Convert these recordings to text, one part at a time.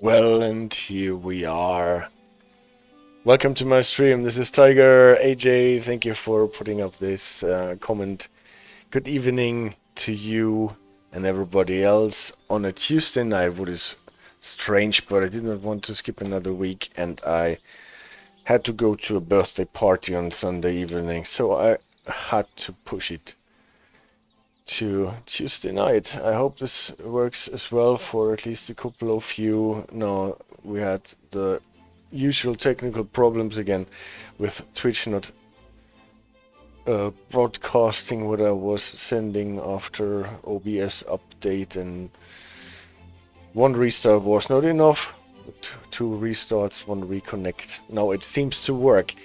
Well, and here we are. Welcome to my stream. This is Tiger AJ. Thank you for putting up this comment. Good evening to you and everybody else on a Tuesday night, what is strange, but I did not want to skip another week, and I had to go to a birthday party on Sunday evening, so I had to push it to Tuesday night. I hope this works as well for at least a couple of you. No, we had the usual technical problems again with Twitch not broadcasting what I was sending after OBS update, and one restart was not enough. Two restarts, one reconnect. Now it seems to work,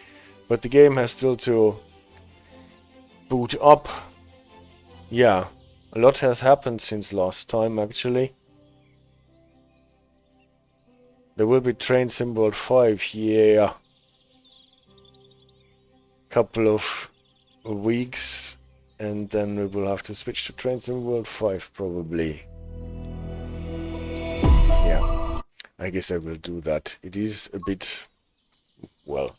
but the game has still to boot up. Yeah, a lot has happened since last time, actually. There will be Train Sim World 5, yeah. Couple of weeks, and then we will have to switch to Train Sim World 5, probably. Yeah, I guess I will do that. It is a bit... well,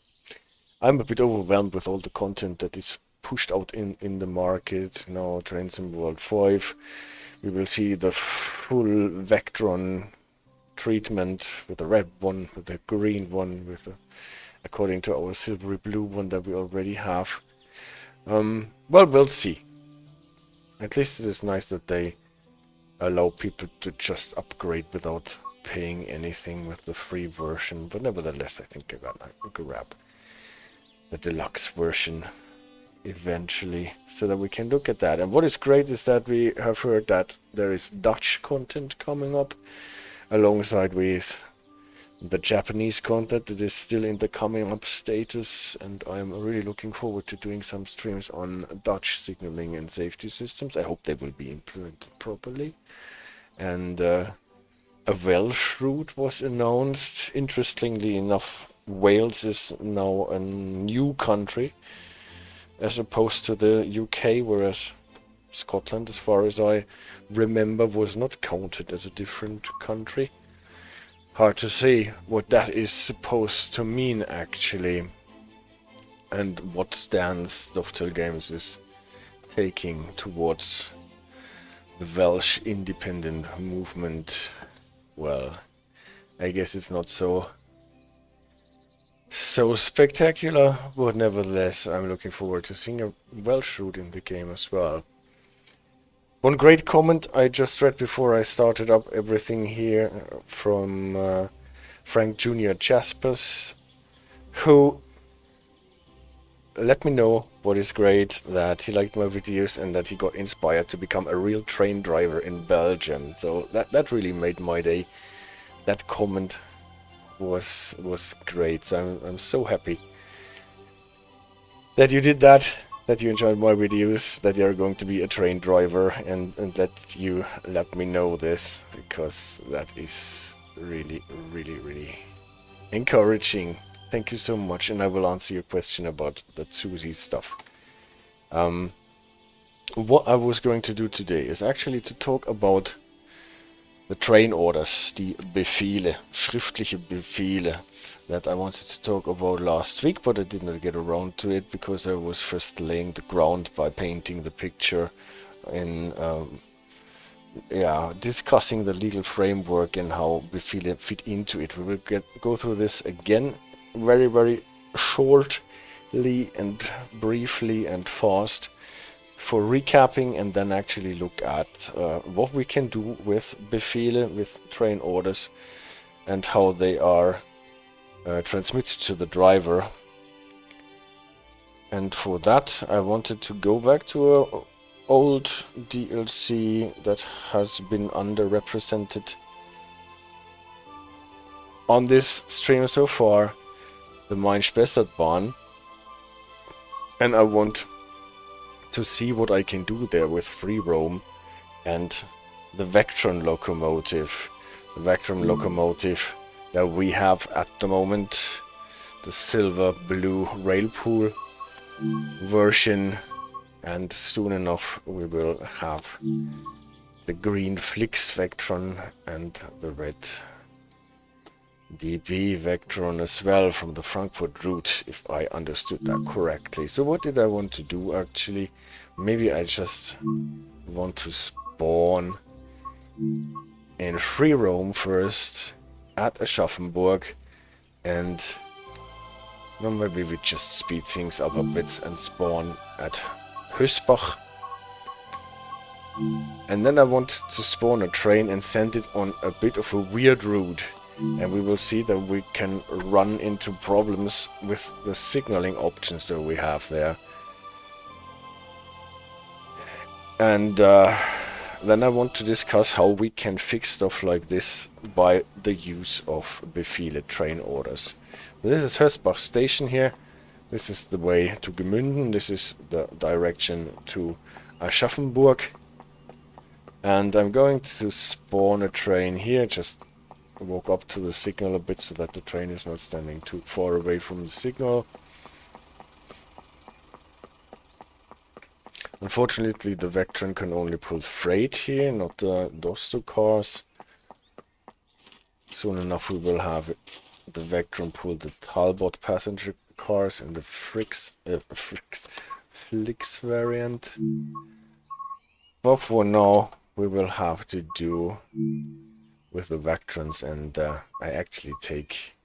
I'm a bit overwhelmed with all the content that is pushed out in the market. Now Train Sim World 5, we will see the full Vectron treatment with the red one, with the green one, with the, according to our silvery blue one that we already have. Well, we'll see. At least it is nice that they allow people to just upgrade without paying anything with the free version, but nevertheless I think I gotta grab the deluxe version eventually, so that we can look at that. And what is great is that we have heard that there is Dutch content coming up alongside with the Japanese content that is still in the coming up status, and I'm really looking forward to doing some streams on Dutch signaling and safety systems. I hope they will be implemented properly. And a Welsh route was announced. Interestingly enough, Wales is now a new country as opposed to the UK, whereas Scotland, as far as I remember, was not counted as a different country. Hard to say what that is supposed to mean, actually, and what stance Dovetail Games is taking towards the Welsh independent movement. Well, I guess it's not so spectacular, but nevertheless, I'm looking forward to seeing a Welsh route in the game as well. One great comment I just read before I started up everything here from Frank Jr. Jaspers, who let me know what is great, that he liked my videos and that he got inspired to become a real train driver in Belgium. So that really made my day. That comment was great. So I'm so happy that you did that, that you enjoyed my videos, that you're going to be a train driver, and that you let me know this, because that is really encouraging. Thank you so much, and I will answer your question about the Susi stuff. What I was going to do today is actually to talk about the train orders, die Befehle, Schriftliche Befehle, that I wanted to talk about last week, but I did not get around to it because I was first laying the ground by painting the picture and discussing the legal framework and how Befehle fit into it. We will go through this again very shortly and briefly and fast for recapping, and then actually look at what we can do with Befehle, with train orders, and how they are transmitted to the driver. And for that I wanted to go back to an old DLC that has been underrepresented on this stream so far, the Main-Spessart Bahn, and I want to see what I can do there with free roam and the Vectron locomotive. The Vectron locomotive that we have at the moment, the silver blue railpool version, and soon enough we will have the green Flix Vectron and the red DB Vectron as well from the Frankfurt route, if I understood that correctly. So what did I want to do actually? Maybe I just want to spawn in free roam first at Aschaffenburg, and well, maybe we just speed things up a bit and spawn at Hösbach. And then I want to spawn a train and send it on a bit of a weird route. And we will see that we can run into problems with the signaling options that we have there. And then I want to discuss how we can fix stuff like this by the use of Befehle train orders. This is Hösbach station here. This is the way to Gmünden. This is the direction to Aschaffenburg. And I'm going to spawn a train here, just walk up to the signal a bit so that the train is not standing too far away from the signal. Unfortunately, the Vectron can only pull freight here, not the Dosto cars. Soon enough we will have the Vectron pull the Talbot passenger cars and the Flix variant. But for now, we will have to do with the Vectrons, and I actually take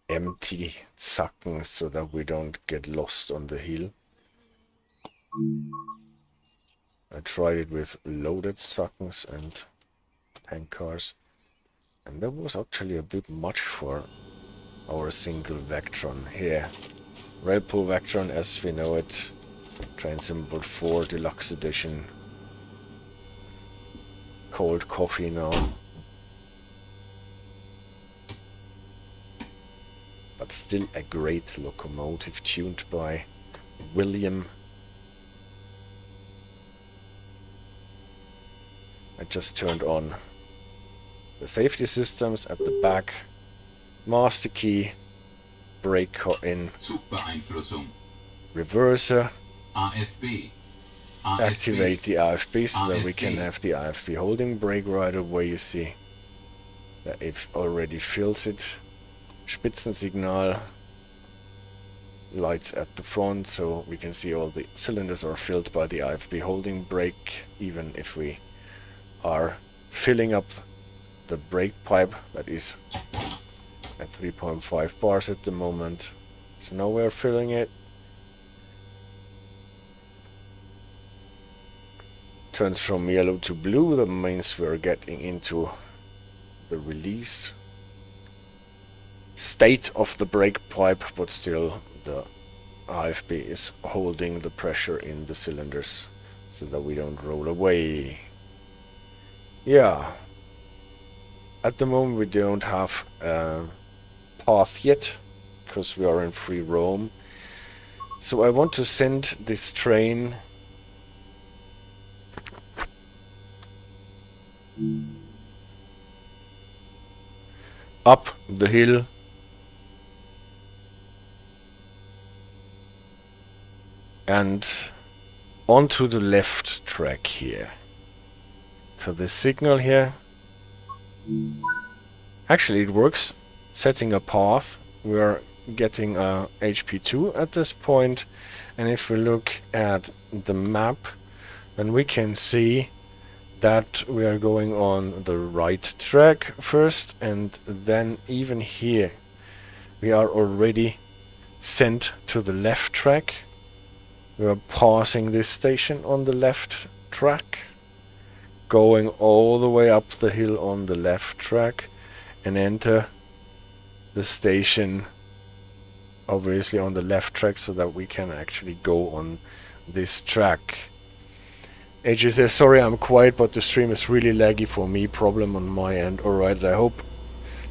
empty Zacken so that we don't get lost on the hill. I tried it with loaded Zackens and tank cars, and that was actually a bit much for our single Vectron here. Railpool Vectron as we know it, train symbol 4 deluxe edition. Cold coffee now. But still a great locomotive tuned by William. I just turned on the safety systems at the back. Master key, brake in, reverser, AFB. activate the AFB so that we can have the AFB holding brake right away. You see that it already fills it. Spitzensignal, lights at the front, so we can see all the cylinders are filled by the AFB holding brake, even if we are filling up the brake pipe that is at 3.5 bars at the moment. So now we're filling it. Turns from yellow to blue. That means we're getting into the release state of the brake pipe, but still the AFB is holding the pressure in the cylinders so that we don't roll away. Yeah. At the moment we don't have a path yet, because we are in free roam. So I want to send this train up the hill and onto the left track here. So the signal here, actually it works, setting a path. We are getting a HP2 at this point, and if we look at the map, then we can see that we are going on the right track first, and then even here we are already sent to the left track. We are passing this station on the left track, going all the way up the hill on the left track, and enter the station obviously on the left track so that we can actually go on this track. AJ says, sorry I'm quiet, but the stream is really laggy for me, problem on my end. Alright, I hope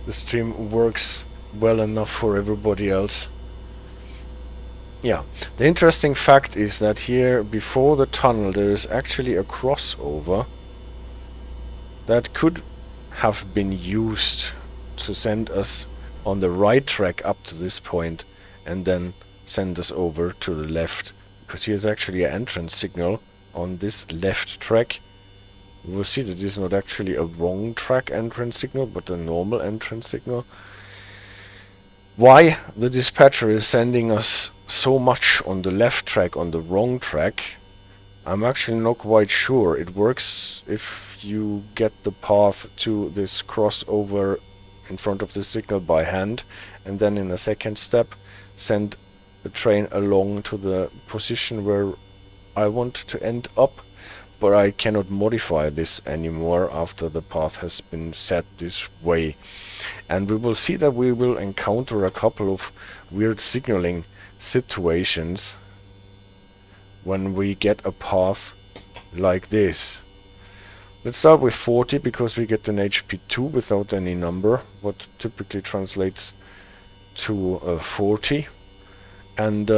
the stream works well enough for everybody else. Yeah, the interesting fact is that here before the tunnel there is actually a crossover that could have been used to send us on the right track up to this point and then send us over to the left, because here's actually an entrance signal on this left track. You will see that this is not actually a wrong track entrance signal, but a normal entrance signal. Why the dispatcher is sending us so much on the left track, on the wrong track, I'm actually not quite sure. It works if you get the path to this crossover in front of the signal by hand, and then in a second step send the train along to the position where I want to end up, but I cannot modify this anymore after the path has been set this way. And we will see that we will encounter a couple of weird signaling situations when we get a path like this. Let's start with 40 because we get an HP2 without any number, what typically translates to 40. And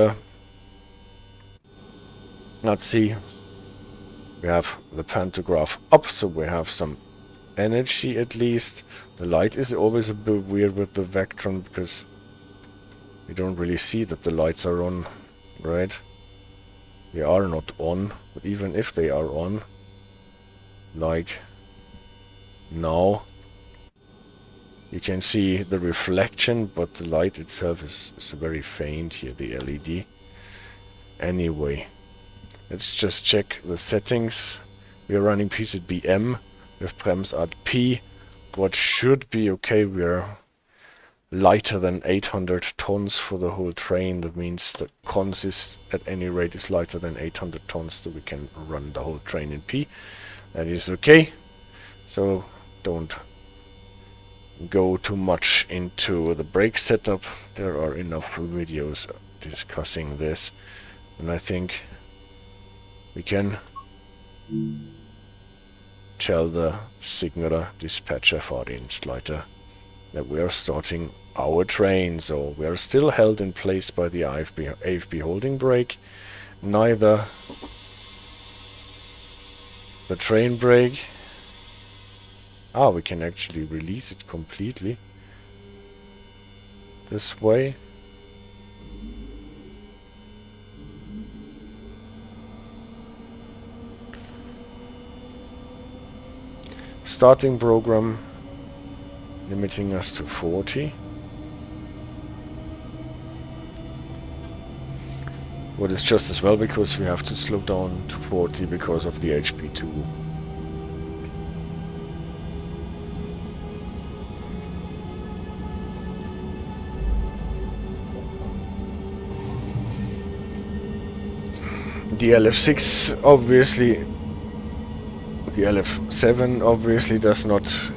let's see, we have the pantograph up, so we have some energy at least. The light is always a bit weird with the Vectron because we don't really see that the lights are on, right? They are not on, but even if they are on, like now, you can see the reflection, but the light itself is very faint here, the LED. Anyway, let's just check the settings. We are running PZB M with Bremsart P. What should be okay, we are lighter than 800 tons for the whole train. That means the consist at any rate is lighter than 800 tons, so we can run the whole train in P. That is okay. So don't go too much into the brake setup. There are enough videos discussing this, and I think we can tell the signaler dispatcher Fahrdienstleiter that we are starting our train. So we are still held in place by the AFB holding brake. Neither the train brake. We can actually release it completely this way. Starting program limiting us to 40. What is just as well, because we have to slow down to 40 because of the HP2. The LF6 obviously, the LF7 obviously does not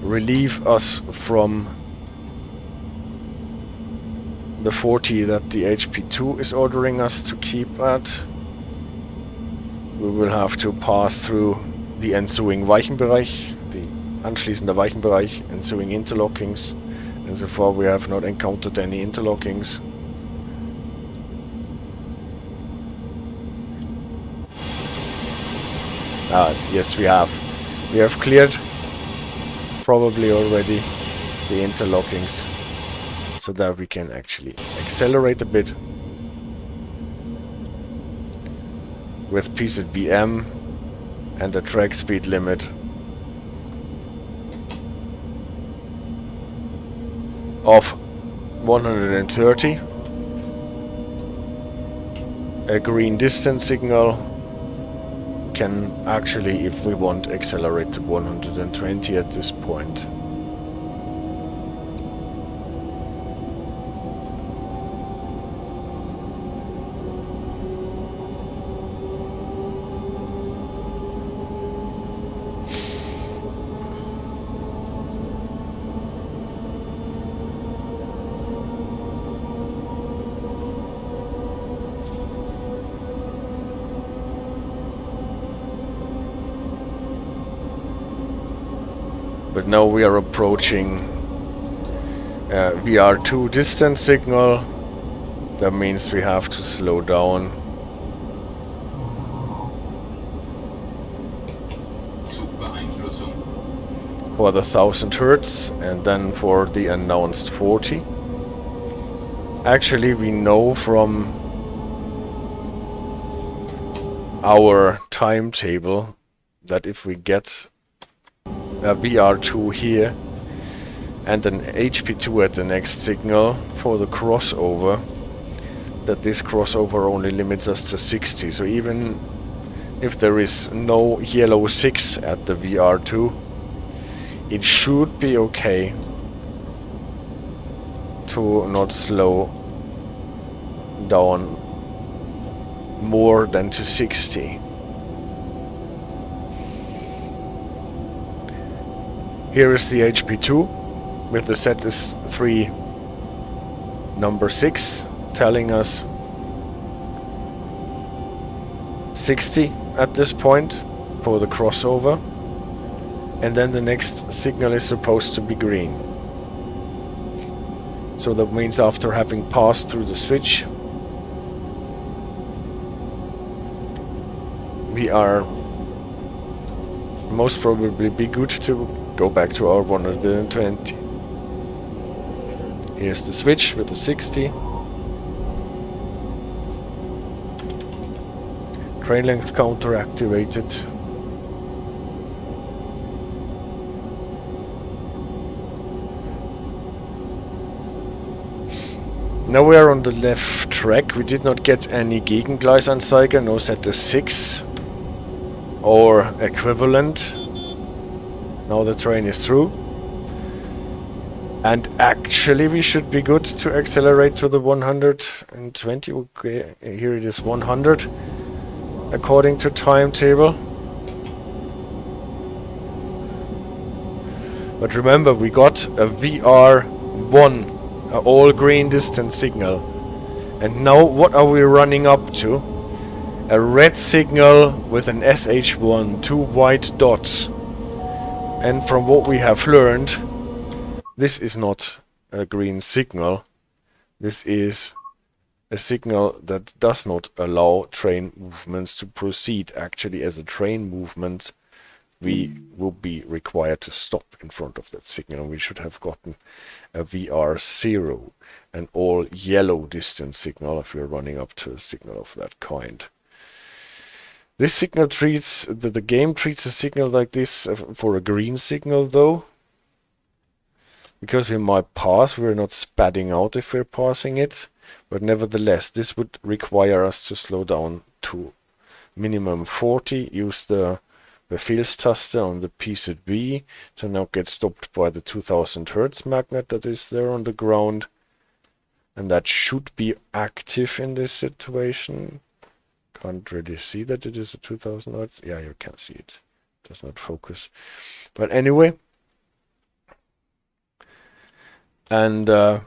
relieve us from the 40 that the HP2 is ordering us to keep at. We will have to pass through the ensuing Weichenbereich, the anschließender Weichenbereich, ensuing interlockings, and so far we have not encountered any interlockings. Yes, we have. We have cleared probably already the interlockings, so that we can actually accelerate a bit with PZB M and a track speed limit of 130. A green distance signal can actually, if we want, accelerate to 120 at this point. But now we are approaching VR2 distance signal. That means we have to slow down. For the 1000 Hertz and then for the announced 40. Actually, we know from our timetable that if we get VR2 here, and an HP2 at the next signal for the crossover, that this crossover only limits us to 60. So even if there is no yellow 6 at the VR2, it should be okay to not slow down more than to 60. Here is the HP2 with the ZS3 number 6 telling us 60 at this point for the crossover, and then the next signal is supposed to be green. So that means after having passed through the switch, we are most probably be good to go back to our 120. Here's the switch with the 60. Train length counter activated. Now we are on the left track. We did not get any Gegengleisanzeiger, no ZS6 or equivalent. Now the train is through. And actually we should be good to accelerate to the 120. Okay, here it is 100 according to timetable. But remember, we got a VR1, an all green distance signal. And now what are we running up to? A red signal with an SH1, 2 white dots. And from what we have learned, this is not a green signal. This is a signal that does not allow train movements to proceed. Actually, as a train movement, we will be required to stop in front of that signal. We should have gotten a VR0, an all yellow distance signal, if we're running up to a signal of that kind. This signal treats, the game treats a signal like this for a green signal though. Because we might pass, we're not spadding out if we're passing it. But nevertheless, this would require us to slow down to minimum 40, use the Befehlstaste on the PZB to not get stopped by the 2000 Hertz magnet that is there on the ground. And that should be active in this situation. Can't really see that it is a 2000 Hertz. Yeah, you can see it. Does not focus. But anyway. And the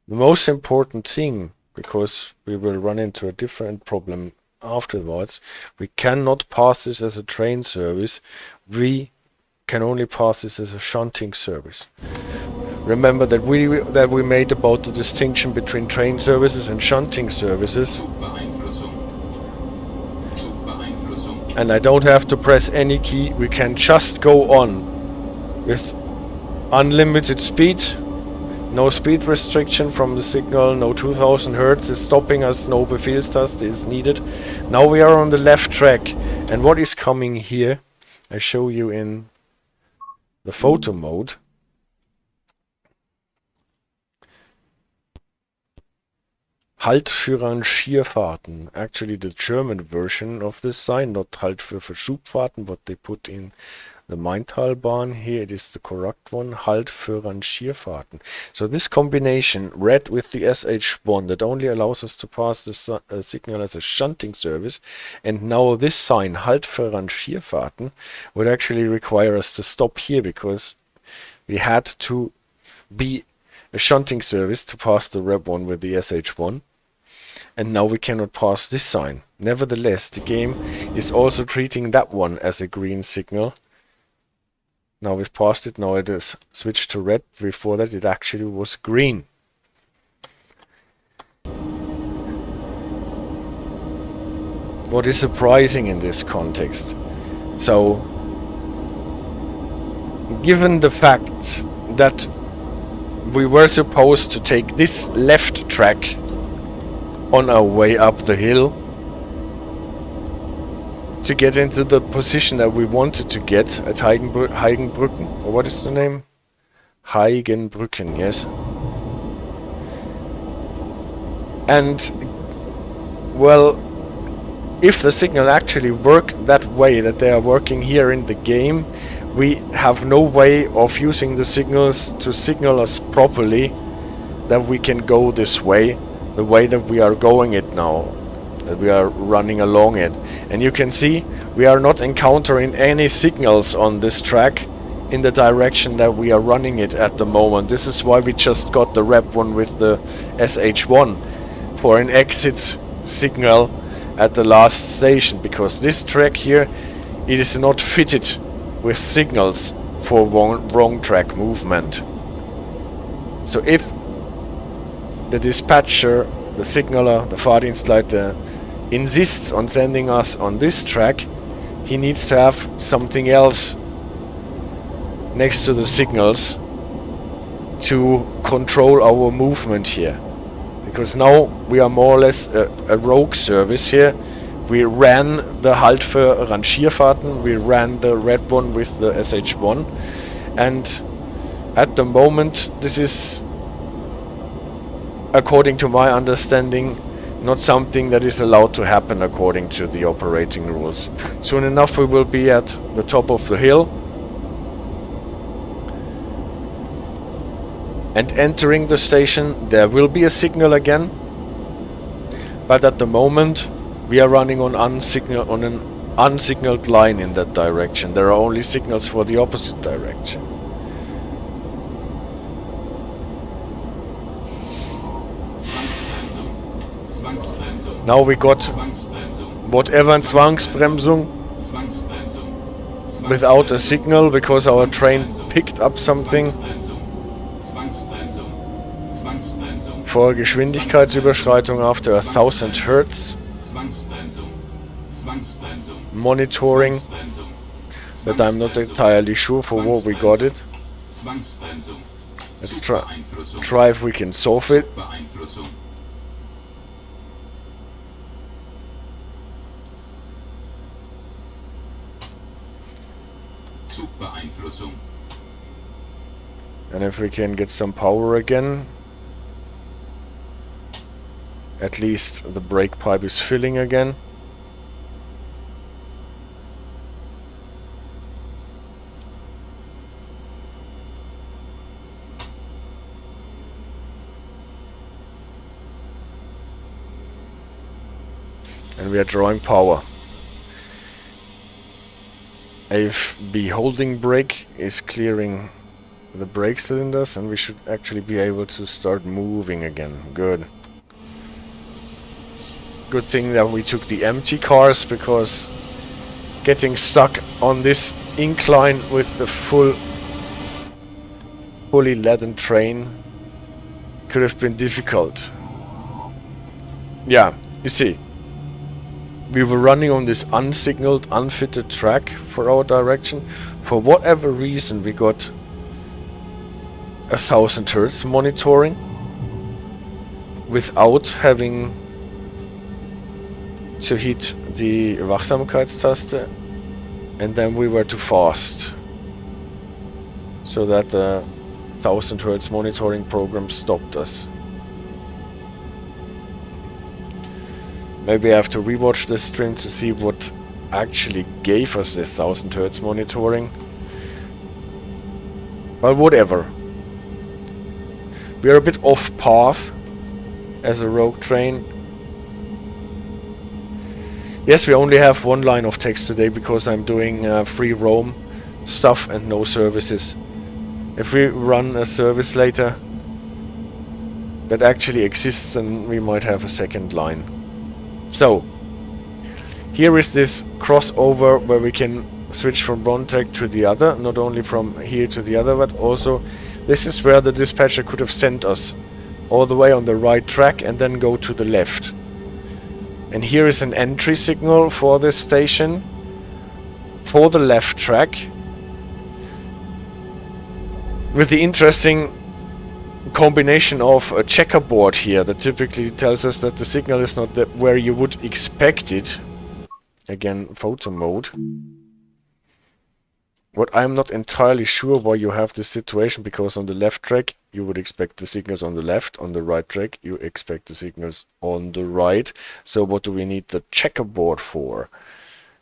most important thing, because we will run into a different problem afterwards, we cannot pass this as a train service. We can only pass this as a shunting service. Remember that we made about the distinction between train services and shunting services. And I don't have to press any key. We can just go on with unlimited speed. No speed restriction from the signal, no 2000 Hertz is stopping us, no Befehlstaste is needed. Now we are on the left track, and what is coming here, I show you in the photo mode. Halt für Rangierfahrten. Actually the German version of this sign, not Halt für Verschubfahrten, what they put in the Main-Spessart Bahn. Here it is the correct one, Halt für Rangierfahrten. So this combination, red with the SH1, that only allows us to pass the signal as a shunting service, and now this sign, Halt für Rangierfahrten, would actually require us to stop here, because we had to be a shunting service to pass the red one with the SH1. And now we cannot pass this sign. Nevertheless, the game is also treating that one as a green signal. Now we've passed it, now it is switched to red. Before that it actually was green. What is surprising in this context? So, given the fact that we were supposed to take this left track on our way up the hill to get into the position that we wanted to get at Heigenbrücken, or what is the name? Heigenbrücken, yes. And, well, if the signal actually worked that way that they are working here in the game, we have no way of using the signals to signal us properly that we can go this way, the way that we are going it now, that we are running along it. And you can see we are not encountering any signals on this track in the direction that we are running it at the moment. This is why we just got the rep one with the SH1 for an exit signal at the last station, because this track here, it is not fitted with signals for wrong track movement. So if the dispatcher, the signaler, the Fahrdienstleiter insists on sending us on this track, he needs to have something else next to the signals to control our movement here. Because now we are more or less a rogue service here. We ran the Halt für Rangierfahrten, we ran the red one with the SH1, and at the moment this is, according to my understanding, not something that is allowed to happen according to the operating rules. Soon enough we will be at the top of the hill and entering the station. There will be a signal again, but at the moment we are running on an unsignaled line in that direction. There are only signals for the opposite direction. Now we got whatever Zwangsbremsung without a signal because our train picked up something for Geschwindigkeitsüberschreitung after 1000 Hertz. Monitoring, but I'm not entirely sure for what we got it. Let's try if we can solve it. And if we can get some power again. At least the brake pipe is filling again. And we are drawing power. If the holding brake is clearing the brake cylinders, and we should actually be able to start moving again. Good. Good thing that we took the empty cars, because getting stuck on this incline with the fully laden train could have been difficult. Yeah, you see, we were running on this unsignaled, unfitted track for our direction. For whatever reason, we got 1000 Hertz monitoring without having to hit the Wachsamkeitstaste, and then we were too fast, so that the 1000 Hertz monitoring program stopped us. Maybe I have to rewatch this stream to see what actually gave us this 1000 Hertz monitoring. But whatever. We are a bit off path as a rogue train. Yes, we only have one line of text today because I'm doing free roam stuff and no services. If we run a service later that actually exists, then we might have a second line. So, here is this crossover where we can switch from one track to the other, not only from here to the other, but also this is where the dispatcher could have sent us all the way on the right track and then go to the left. And here is an entry signal for this station for the left track, with the interesting combination of a checkerboard here that typically tells us that the signal is not where you would expect it. Again, photo mode. What I'm not entirely sure why you have this situation, because on the left track you would expect the signals on the left, on the right track you expect the signals on the right. So what do we need the checkerboard for?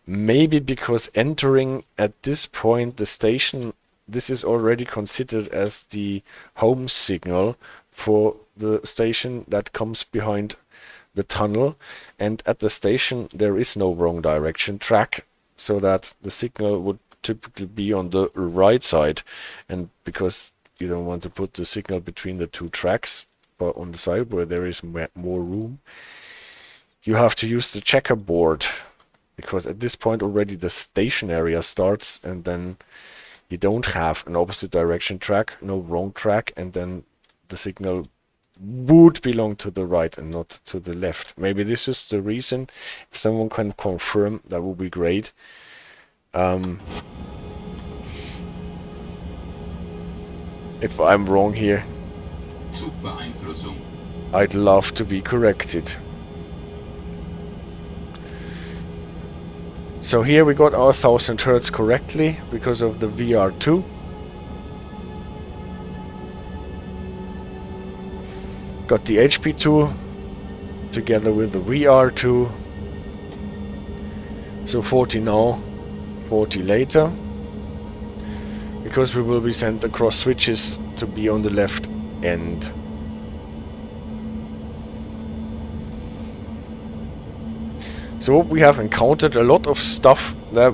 Maybe because entering at this point the station, this is already considered as the home signal for the station that comes behind the tunnel, and at the station there is no wrong direction track, so that the signal would typically be on the right side, and because you don't want to put the signal between the two tracks but on the side where there is more room, you have to use the checkerboard, because at this point already the station area starts, and then you don't have an opposite direction track, no wrong track, and then the signal would belong to the right and not to the left. Maybe this is the reason. If someone can confirm, that would be great. If I'm wrong here, I'd love to be corrected. So here we got our 1000 Hertz correctly because of the VR2. Got the HP2 together with the VR2. So 40 now, 40 later. Because we will be sent across switches to be on the left end. So we have encountered a lot of stuff that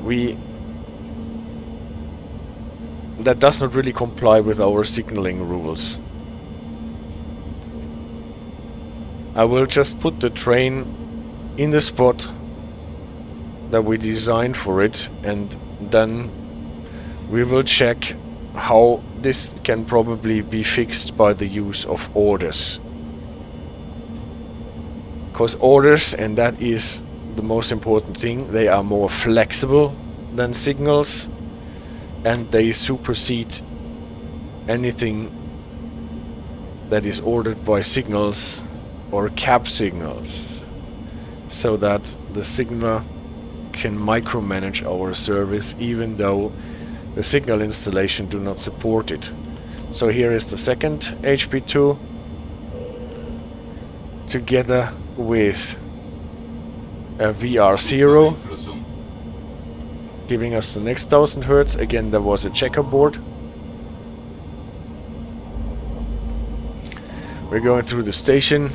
does not really comply with our signaling rules. I will just put the train in the spot that we designed for it, and then we will check how this can probably be fixed by the use of orders. Because orders, and that is the most important thing, they are more flexible than signals, and they supersede anything that is ordered by signals or cab signals, so that the signaler can micromanage our service even though the signal installation do not support it. So here is the second HP2 together with a VR0 giving us the next 1000 Hertz. Again, there was a checkerboard. We're going through the station.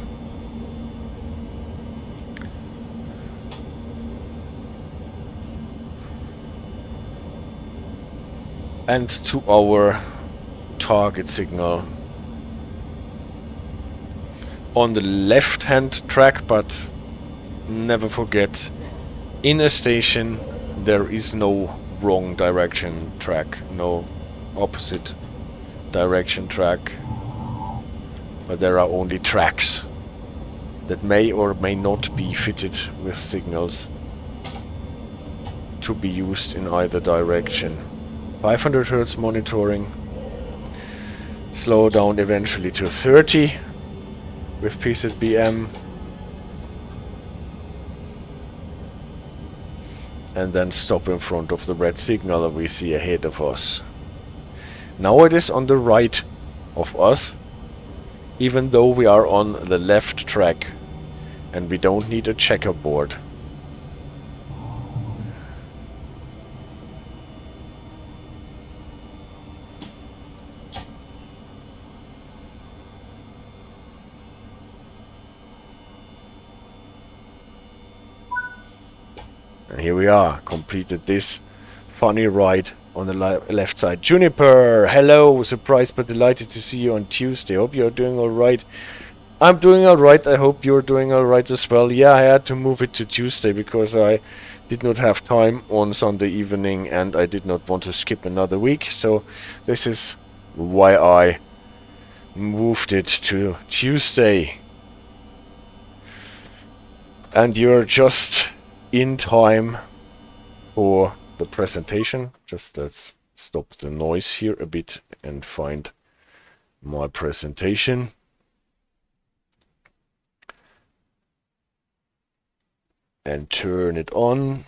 And to our target signal on the left hand track, but never forget, in a station there is no wrong direction track, no opposite direction track, but there are only tracks that may or may not be fitted with signals to be used in either direction. 500 Hertz monitoring, slow down eventually to 30 with PZBM, and then stop in front of the red signal that we see ahead of us. Now it is on the right of us, even though we are on the left track and we don't need a checkerboard. And here we are, completed this funny ride on the left side. Juniper, hello, surprised but delighted to see you on Tuesday. Hope you're doing alright. I'm doing alright, I hope you're doing alright as well. Yeah, I had to move it to Tuesday because I did not have time on Sunday evening and I did not want to skip another week. So this is why I moved it to Tuesday. And you're just in time for the presentation. Just let's stop the noise here a bit and find my presentation. And turn it on.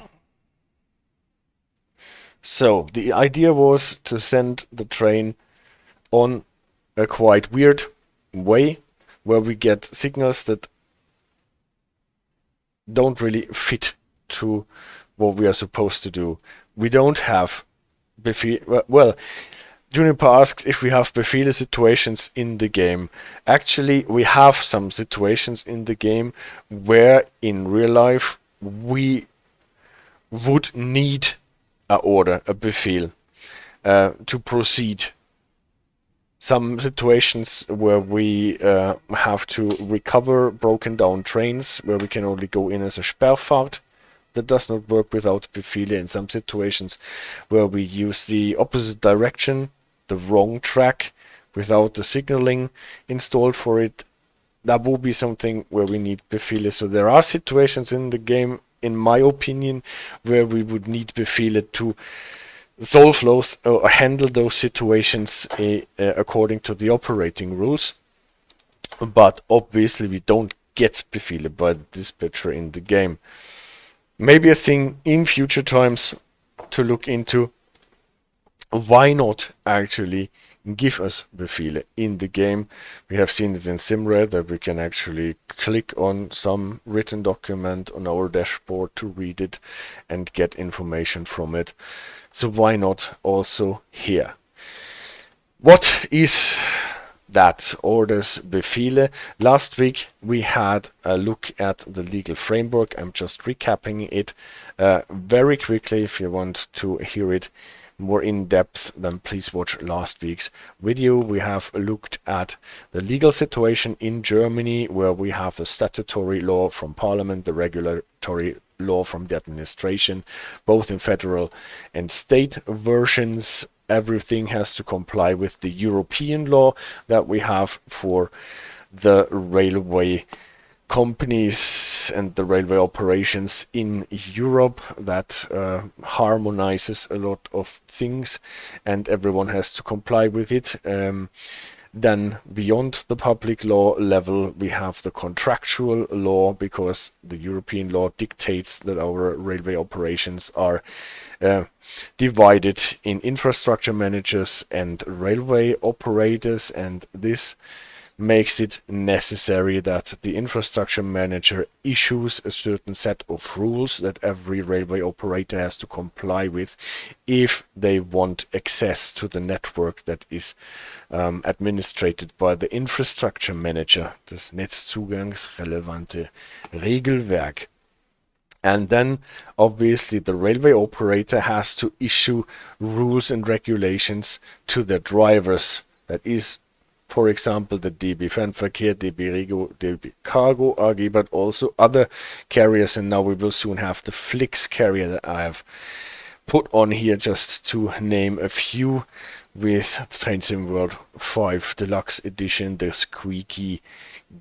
So the idea was to send the train on a quite weird way where we get signals that don't really fit to what we are supposed to do. We don't have Befehl. Well, Juniper asks if we have Befehle situations in the game. Actually, we have some situations in the game where in real life we would need a order, a Befehl, to proceed. Some situations where we have to recover broken down trains, where we can only go in as a Sperrfahrt. That does not work without Befehle. In some situations where we use the opposite direction, the wrong track, without the signaling installed for it, that will be something where we need Befehle. So there are situations in the game, in my opinion, where we would need Befehle to solve those or handle those situations according to the operating rules. But obviously we don't get Befehle by the dispatcher in the game. Maybe a thing in future times to look into. Why not actually give us Befehle in the game? We have seen it in Simrad that we can actually click on some written document on our dashboard to read it and get information from it. So why not also here? What is that orders Befehle? Last week we had a look at the legal framework. I'm just recapping it very quickly. If you want to hear it more in depth, then please watch last week's video. We have looked at the legal situation in Germany, where we have the statutory law from Parliament, the regulatory law from the administration, both in federal and state versions. Everything has to comply with the European law that we have for the railway companies and the railway operations in Europe. That harmonizes a lot of things, and everyone has to comply with it. Then beyond the public law level, we have the contractual law, because the European law dictates that our railway operations are divided in infrastructure managers and railway operators, and this makes it necessary that the infrastructure manager issues a certain set of rules that every railway operator has to comply with if they want access to the network that is administrated by the infrastructure manager, das netzzugangsrelevante Regelwerk. And then obviously the railway operator has to issue rules and regulations to the drivers. That is, for example, the DB Fernverkehr, DB Regio, DB Cargo AG, but also other carriers. And now we will soon have the Flix carrier that I have put on here just to name a few, with Train Sim World 5 Deluxe Edition, the squeaky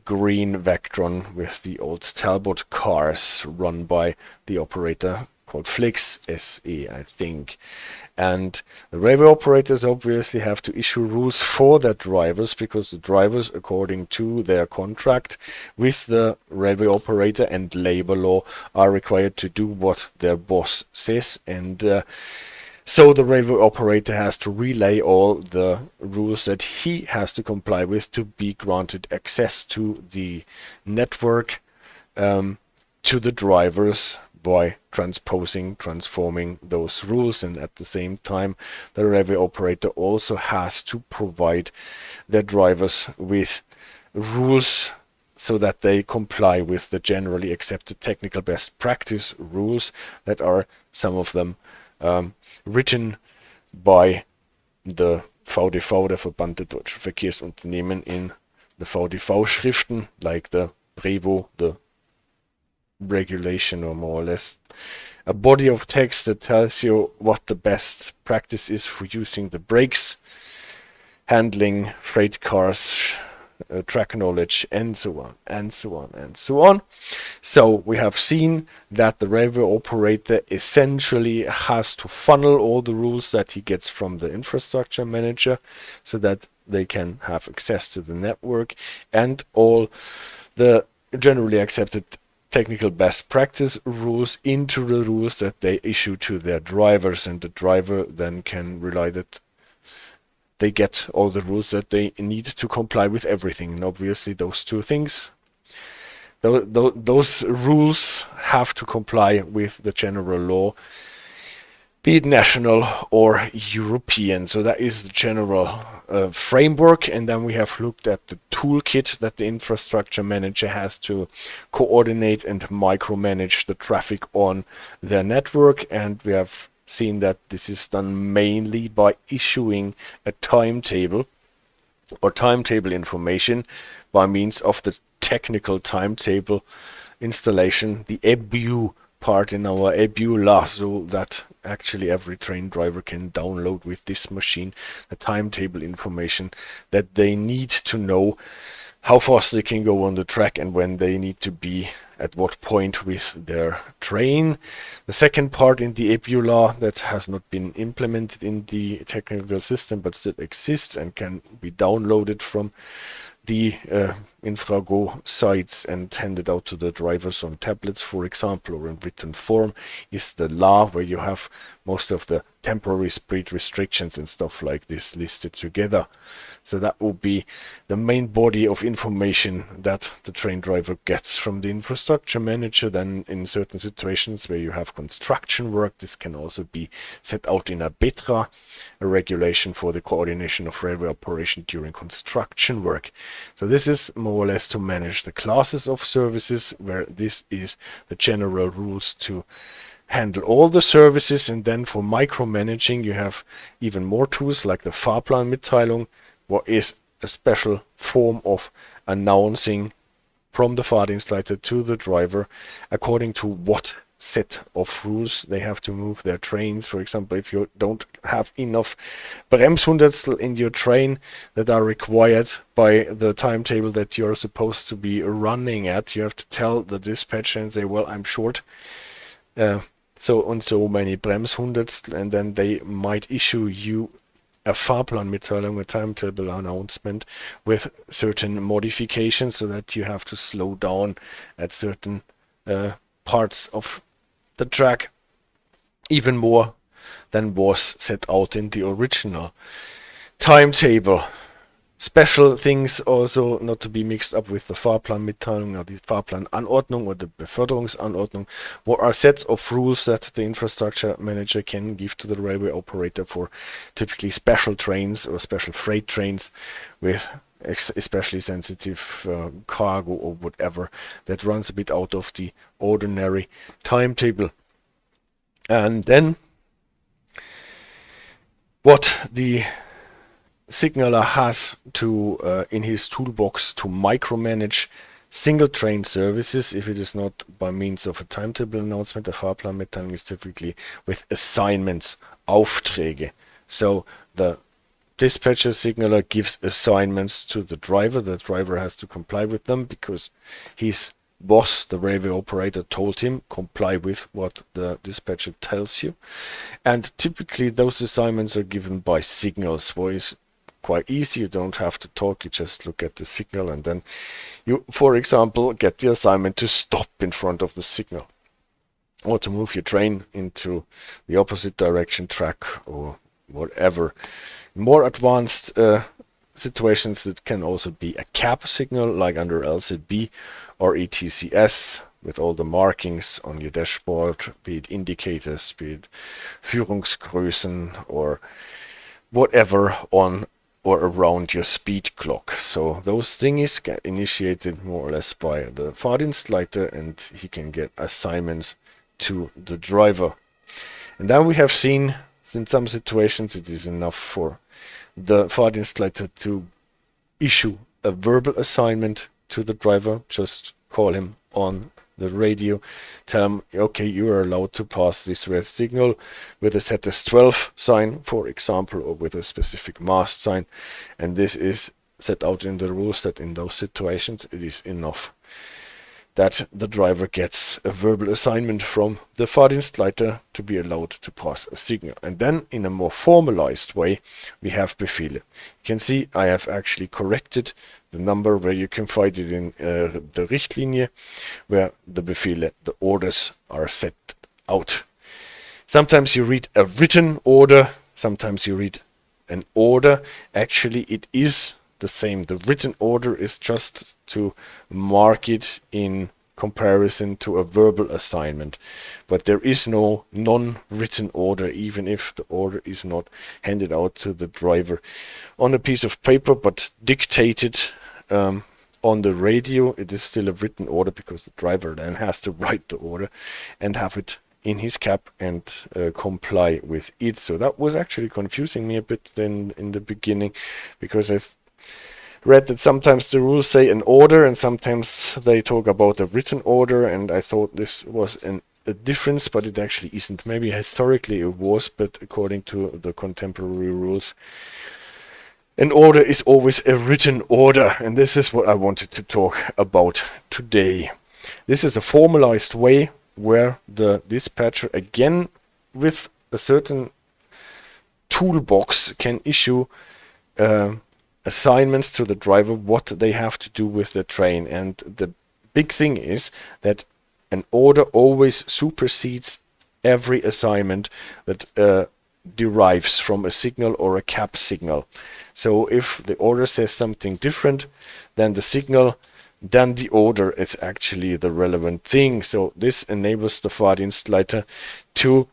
green Vectron with the old Talbot cars run by the operator called Flix SE, I think. And the railway operators obviously have to issue rules for their drivers, because the drivers, according to their contract with the railway operator and labor law, are required to do what their boss says. And so the railway operator has to relay all the rules that he has to comply with to be granted access to the network to the drivers by transforming those rules. And at the same time, the railway operator also has to provide their drivers with rules so that they comply with the generally accepted technical best practice rules, that are some of them written by the VDV, der Verband der Deutschen Verkehrsunternehmen, in the VDV Schriften, like the Brevo, the regulation, or more or less a body of text that tells you what the best practice is for using the brakes, handling freight cars, track knowledge, and so on, and so on, and so on. So we have seen that the railway operator essentially has to funnel all the rules that he gets from the infrastructure manager so that they can have access to the network, and all the generally accepted technical best practice rules into the rules that they issue to their drivers, and the driver then can rely that they get all the rules that they need to comply with everything. And obviously those two things, those rules have to comply with the general law, be it national or European. So that is the general framework. And then we have looked at the toolkit that the infrastructure manager has to coordinate and micromanage the traffic on their network. And we have seen that this is done mainly by issuing a timetable or timetable information by means of the technical timetable installation, the EBU part in our EBULA, so that actually every train driver can download with this machine the timetable information that they need to know how fast they can go on the track and when they need to be at what point with their train. The second part in the EBULA that has not been implemented in the technical system but still exists and can be downloaded from the Infrago sites and handed out to the drivers on tablets, for example, or in written form, is the law, where you have most of the temporary speed restrictions and stuff like this listed together. So that will be the main body of information that the train driver gets from the infrastructure manager. Then in certain situations where you have construction work, this can also be set out in a BETRA, a regulation for the coordination of railway operation during construction work. So this is more or less to manage the classes of services, where this is the general rules to handle all the services. And then for micromanaging, you have even more tools like the Fahrplanmitteilung, what is a special form of announcing from the Fahrdienstleiter to the driver according to what set of rules they have to move their trains. For example, if you don't have enough Bremshundertstel in your train that are required by the timetable that you're supposed to be running at, you have to tell the dispatcher and say, well, I'm short so and so many Bremshundertstel, and then they might issue you a Fahrplanmitteilung, a timetable announcement with certain modifications, so that you have to slow down at certain parts of the track even more than was set out in the original timetable. Special things also not to be mixed up with the Fahrplanmitteilung or the Fahrplananordnung or the Beförderungsanordnung, what are sets of rules that the infrastructure manager can give to the railway operator for typically special trains or special freight trains with especially sensitive cargo or whatever that runs a bit out of the ordinary timetable. And then what the signaler has to in his toolbox to micromanage single train services, if it is not by means of a timetable announcement. A Fahrplanmitteilung is typically with assignments, Aufträge. So the dispatcher signaler gives assignments to the driver has to comply with them because his boss, the railway operator, told him comply with what the dispatcher tells you. And typically those assignments are given by signals, where it's quite easy. You don't have to talk, you just look at the signal, and then you, for example, get the assignment to stop in front of the signal or to move your train into the opposite direction track or whatever. More advanced situations, that can also be a cab signal, like under LZB or ETCS, with all the markings on your dashboard, be it indicators, be it Führungsgrößen or whatever on or around your speed clock. So those things get initiated more or less by the Fahrdienstleiter, and he can get assignments to the driver. And then we have seen, in some situations it is enough for the Fahrdienstleiter to issue a verbal assignment to the driver. Just call him on the radio, tell him, okay, you are allowed to pass this red signal with a ZS12 sign, for example, or with a specific mast sign. And this is set out in the rules that in those situations it is enough that the driver gets a verbal assignment from the Fahrdienstleiter to be allowed to pass a signal. And then in a more formalized way, we have Befehle. You can see I have actually corrected the number where you can find it in the Richtlinie, where the Befehle, the orders, are set out. Sometimes you read a written order, sometimes you read an order. Actually, it is the same. The written order is just to mark it in comparison to a verbal assignment, but there is no non-written order, even if the order is not handed out to the driver on a piece of paper but dictated on the radio. It is still a written order, because the driver then has to write the order and have it in his cap and comply with it. So that was actually confusing me a bit then in the beginning, because I read that sometimes the rules say an order and sometimes they talk about a written order, and I thought this was a difference, but it actually isn't. Maybe historically it was, but according to the contemporary rules, an order is always a written order, and this is what I wanted to talk about today. This is a formalized way where the dispatcher, again with a certain toolbox, can issue assignments to the driver what they have to do with the train. And the big thing is that an order always supersedes every assignment that derives from a signal or a cap signal. So if the order says something different than the signal, then the order is actually the relevant thing. So this enables the Fahrdienstleiter to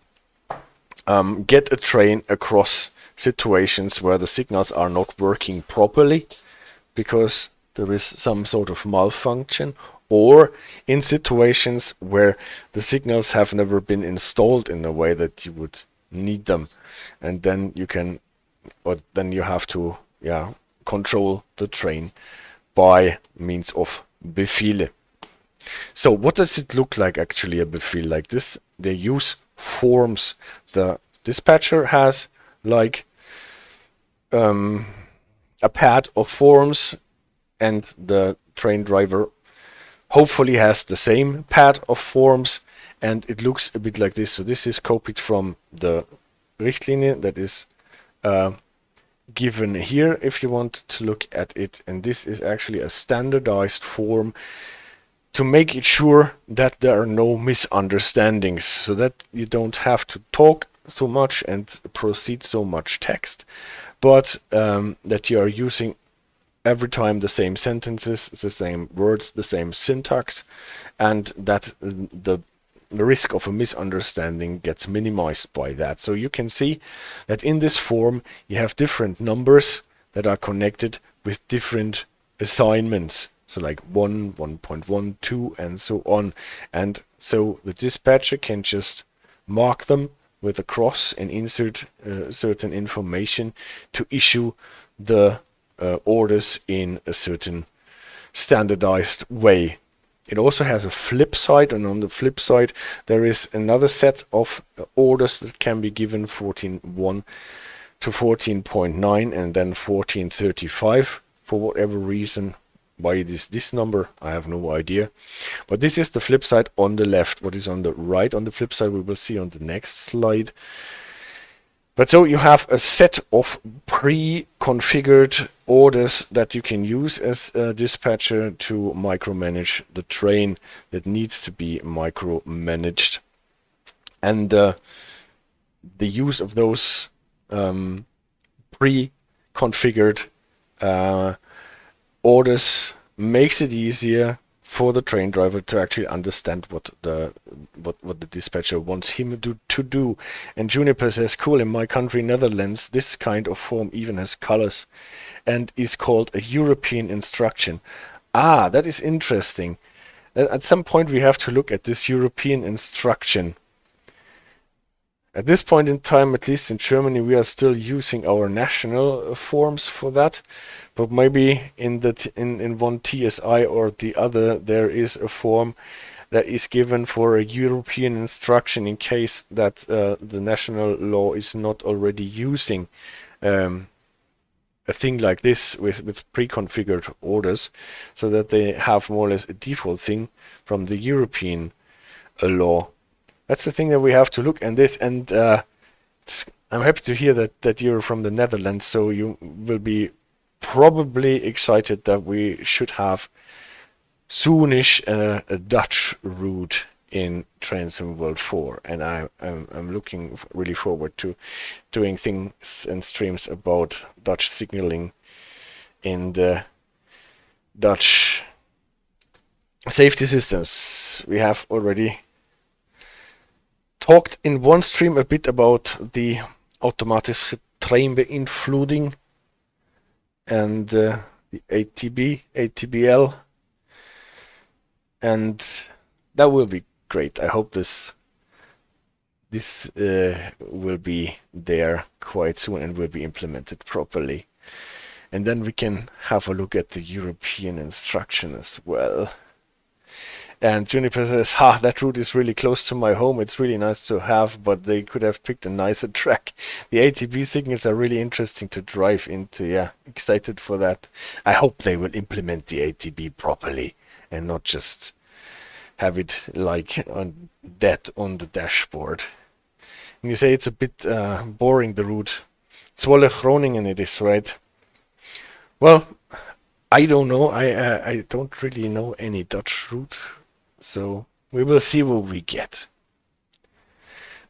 get a train across situations where the signals are not working properly because there is some sort of malfunction, or in situations where the signals have never been installed in a way that you would need them, and then you can, or then you have to control the train by means of Befehle. So what does it look like actually, a Befehl like this? They use forms. The dispatcher has like a pad of forms, and the train driver hopefully has the same pad of forms, and it looks a bit like this. So this is copied from the Richtlinie that is given here if you want to look at it, and this is actually a standardized form to make it sure that there are no misunderstandings, so that you don't have to talk so much and proceed so much text, but that you are using every time the same sentences, the same words, the same syntax, and that the risk of a misunderstanding gets minimized by that. So you can see that in this form you have different numbers that are connected with different assignments. So like 1, 1.1, 2, and so on. And so the dispatcher can just mark them with a cross and insert certain information to issue the orders in a certain standardized way. It also has a flip side, and on the flip side there is another set of orders that can be given, 14.1 to 14.9 and then 14.35. For whatever reason, why it is this number, I have no idea. But this is the flip side on the left. What is on the right on the flip side we will see on the next slide. But so you have a set of pre-configured orders that you can use as a dispatcher to micromanage the train that needs to be micromanaged. And the use of those pre-configured orders makes it easier for the train driver to actually understand what the dispatcher wants him to do. And Juniper says, cool, in my country, Netherlands, this kind of form even has colors and is called a European instruction. Ah, that is interesting. At some point we have to look at this European instruction. At this point in time, at least in Germany, we are still using our national forms for that. But maybe in one TSI or the other, there is a form that is given for a European instruction in case that the national law is not already using a a thing like this with pre-configured orders, so that they have more or less a default thing from the European law. That's the thing that we have to look at this, and I'm happy to hear that you're from the Netherlands, so you will be probably excited that we should have soonish a Dutch route in Transim World 4, and I'm looking really forward to doing things and streams about Dutch signaling in the Dutch safety systems. We have already talked in one stream a bit about the automatische treinbeïnvloeding and the ATBL, and that will be great. I hope this will be there quite soon and will be implemented properly. And then we can have a look at the European instruction as well. And Juniper says, that route is really close to my home. It's really nice to have, but they could have picked a nicer track. The ATB signals are really interesting to drive into. Yeah, excited for that. I hope they will implement the ATB properly and not just have it like on the dashboard. And you say it's a bit boring, the route. Zwolle-Groningen it is, right? Well, I don't know. I don't really know any Dutch route. So we will see what we get.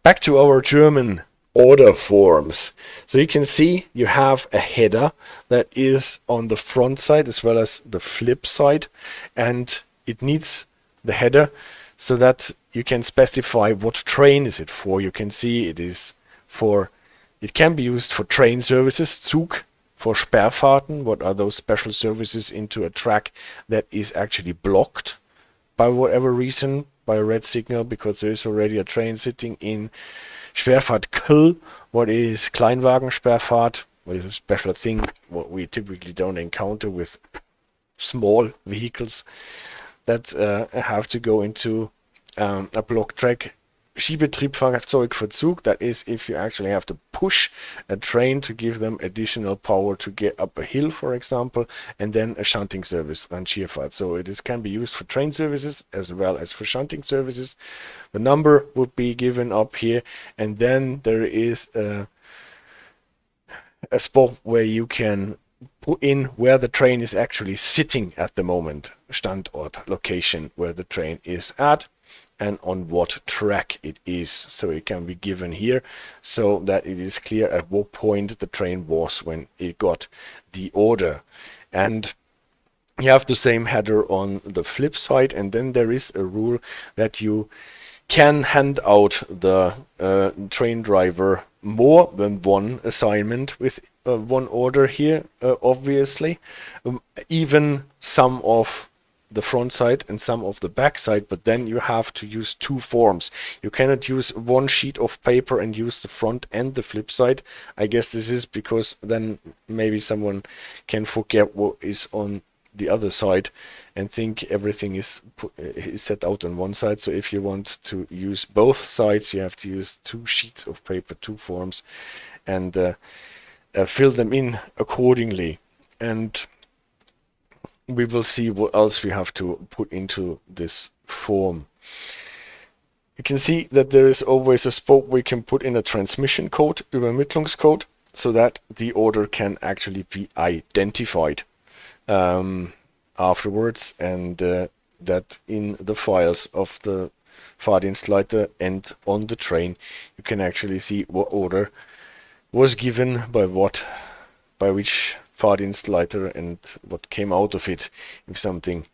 Back to our German order forms. So you can see you have a header that is on the front side as well as the flip side, and it needs the header so that you can specify what train is it for. You can see it can be used for train services, Zug, for Sperrfahrten. What are those special services into a track that is actually blocked by whatever reason, by a red signal, because there is already a train sitting in Schwerfahrt Kill, what is Kleinwagensperrfahrt, what is a special thing, what we typically don't encounter with small vehicles that have to go into a block track. Schiebetriebfahrzeugverzug, that is if you actually have to push a train to give them additional power to get up a hill, for example, and then a shunting service on Schierfahrt. So it can be used for train services as well as for shunting services. The number would be given up here, and then there is a spot where you can put in where the train is actually sitting at the moment, Standort, location where the train is at, and on what track it is. So it can be given here so that it is clear at what point the train was when it got the order. And you have the same header on the flip side, and then there is a rule that you can hand out the train driver more than one assignment with one order here, obviously. Even some of the front side and some of the back side, but then you have to use two forms. You cannot use one sheet of paper and use the front and the flip side. I guess this is because then maybe someone can forget what is on the other side and think everything is set out on one side. So if you want to use both sides, you have to use two sheets of paper, two forms, and fill them in accordingly. And we will see what else we have to put into this form. You can see that there is always a spot we can put in a transmission code, Übermittlungscode, so that the order can actually be identified afterwards, and that in the files of the Fahrdienstleiter and on the train you can actually see what order was given by which Fahrdienstleiter and what came out of it if something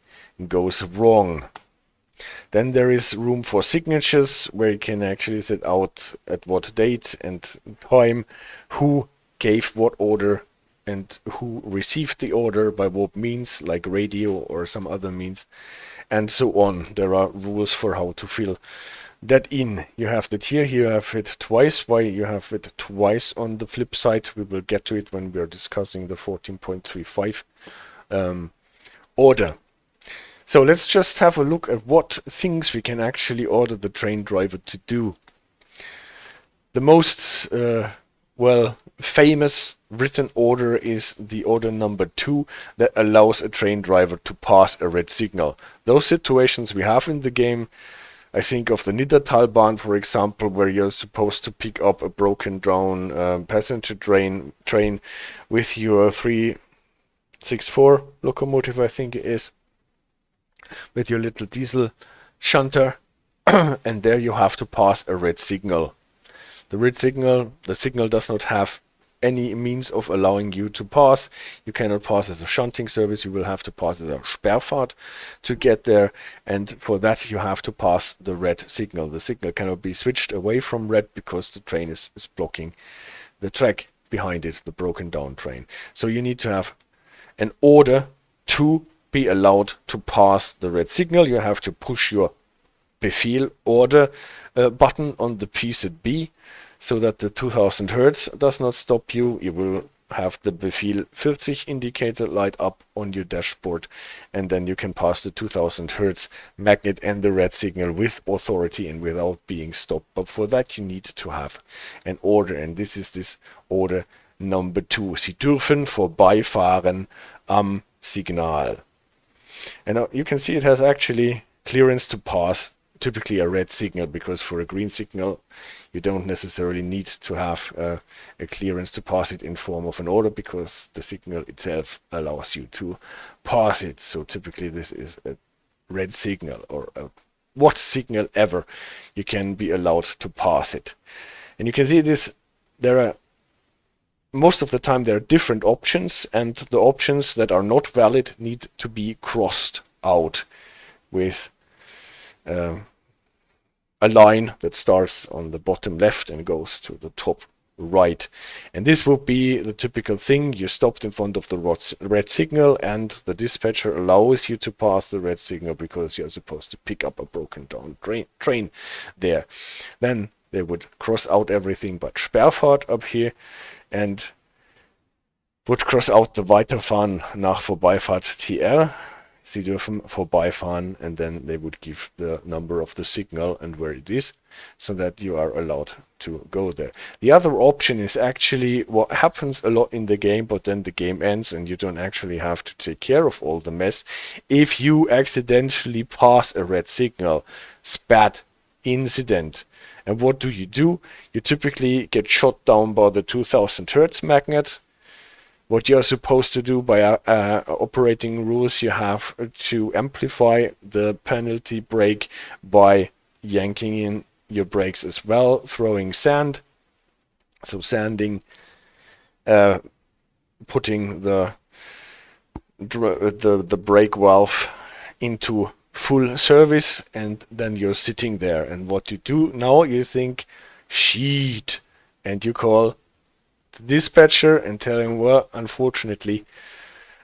goes wrong. Then there is room for signatures where you can actually set out at what date and time who gave what order and who received the order by what means, like radio or some other means, and so on. There are rules for how to fill that in. You have that here, you have it twice. Why you have it twice on the flip side, we will get to it when we are discussing the 14.35 order. So let's just have a look at what things we can actually order the train driver to do. The most famous written order is the order number 2 that allows a train driver to pass a red signal. Those situations we have in the game, I think of the Niedertal Bahn, for example, where you're supposed to pick up a broken down passenger train with your 364 locomotive, I think it is, with your little diesel shunter, and there you have to pass a red signal. The signal does not have any means of allowing you to pass. You cannot pass as a shunting service. You will have to pass as a Sperrfahrt to get there, and for that you have to pass the red signal. The signal cannot be switched away from red because the train is blocking the track behind it, the broken down train. So you need to have an order to be allowed to pass the red signal. You have to push your Befehl order button on the PZB so that the 2000 Hertz does not stop you. You will have the Befehl 40 indicator light up on your dashboard, and then you can pass the 2000 Hertz magnet and the red signal with authority and without being stopped. But for that you need to have an order, and this is this order number 2. Sie dürfen vorbeifahren am Signal. And you can see it has actually clearance to pass typically a red signal, because for a green signal you don't necessarily need to have a clearance to pass it in form of an order, because the signal itself allows you to pass it. So typically this is a red signal, or what signal ever you can be allowed to pass it. And you can see this, there are most of the time there are different options, and the options that are not valid need to be crossed out with a line that starts on the bottom left and goes to the top right. And this would be the typical thing. You stopped in front of the red signal, and the dispatcher allows you to pass the red signal because you're supposed to pick up a broken down train there. Then they would cross out everything but Sperrfahrt up here, and would cross out the Weiterfahren nach Vorbeifahrt TR. Sie dürfen vorbeifahren, and then they would give the number of the signal and where it is, so that you are allowed to go there. The other option is actually what happens a lot in the game, but then the game ends and you don't actually have to take care of all the mess. If you accidentally pass a red signal, spat incident. And what do? You typically get shot down by the 2000 Hertz magnet. What you're supposed to do by operating rules, you have to amplify the penalty brake by yanking in your brakes as well, throwing sand. So sanding, putting the brake valve into full service, and then you're sitting there. And what you do now, you think, shit, and you call dispatcher and tell him, well, unfortunately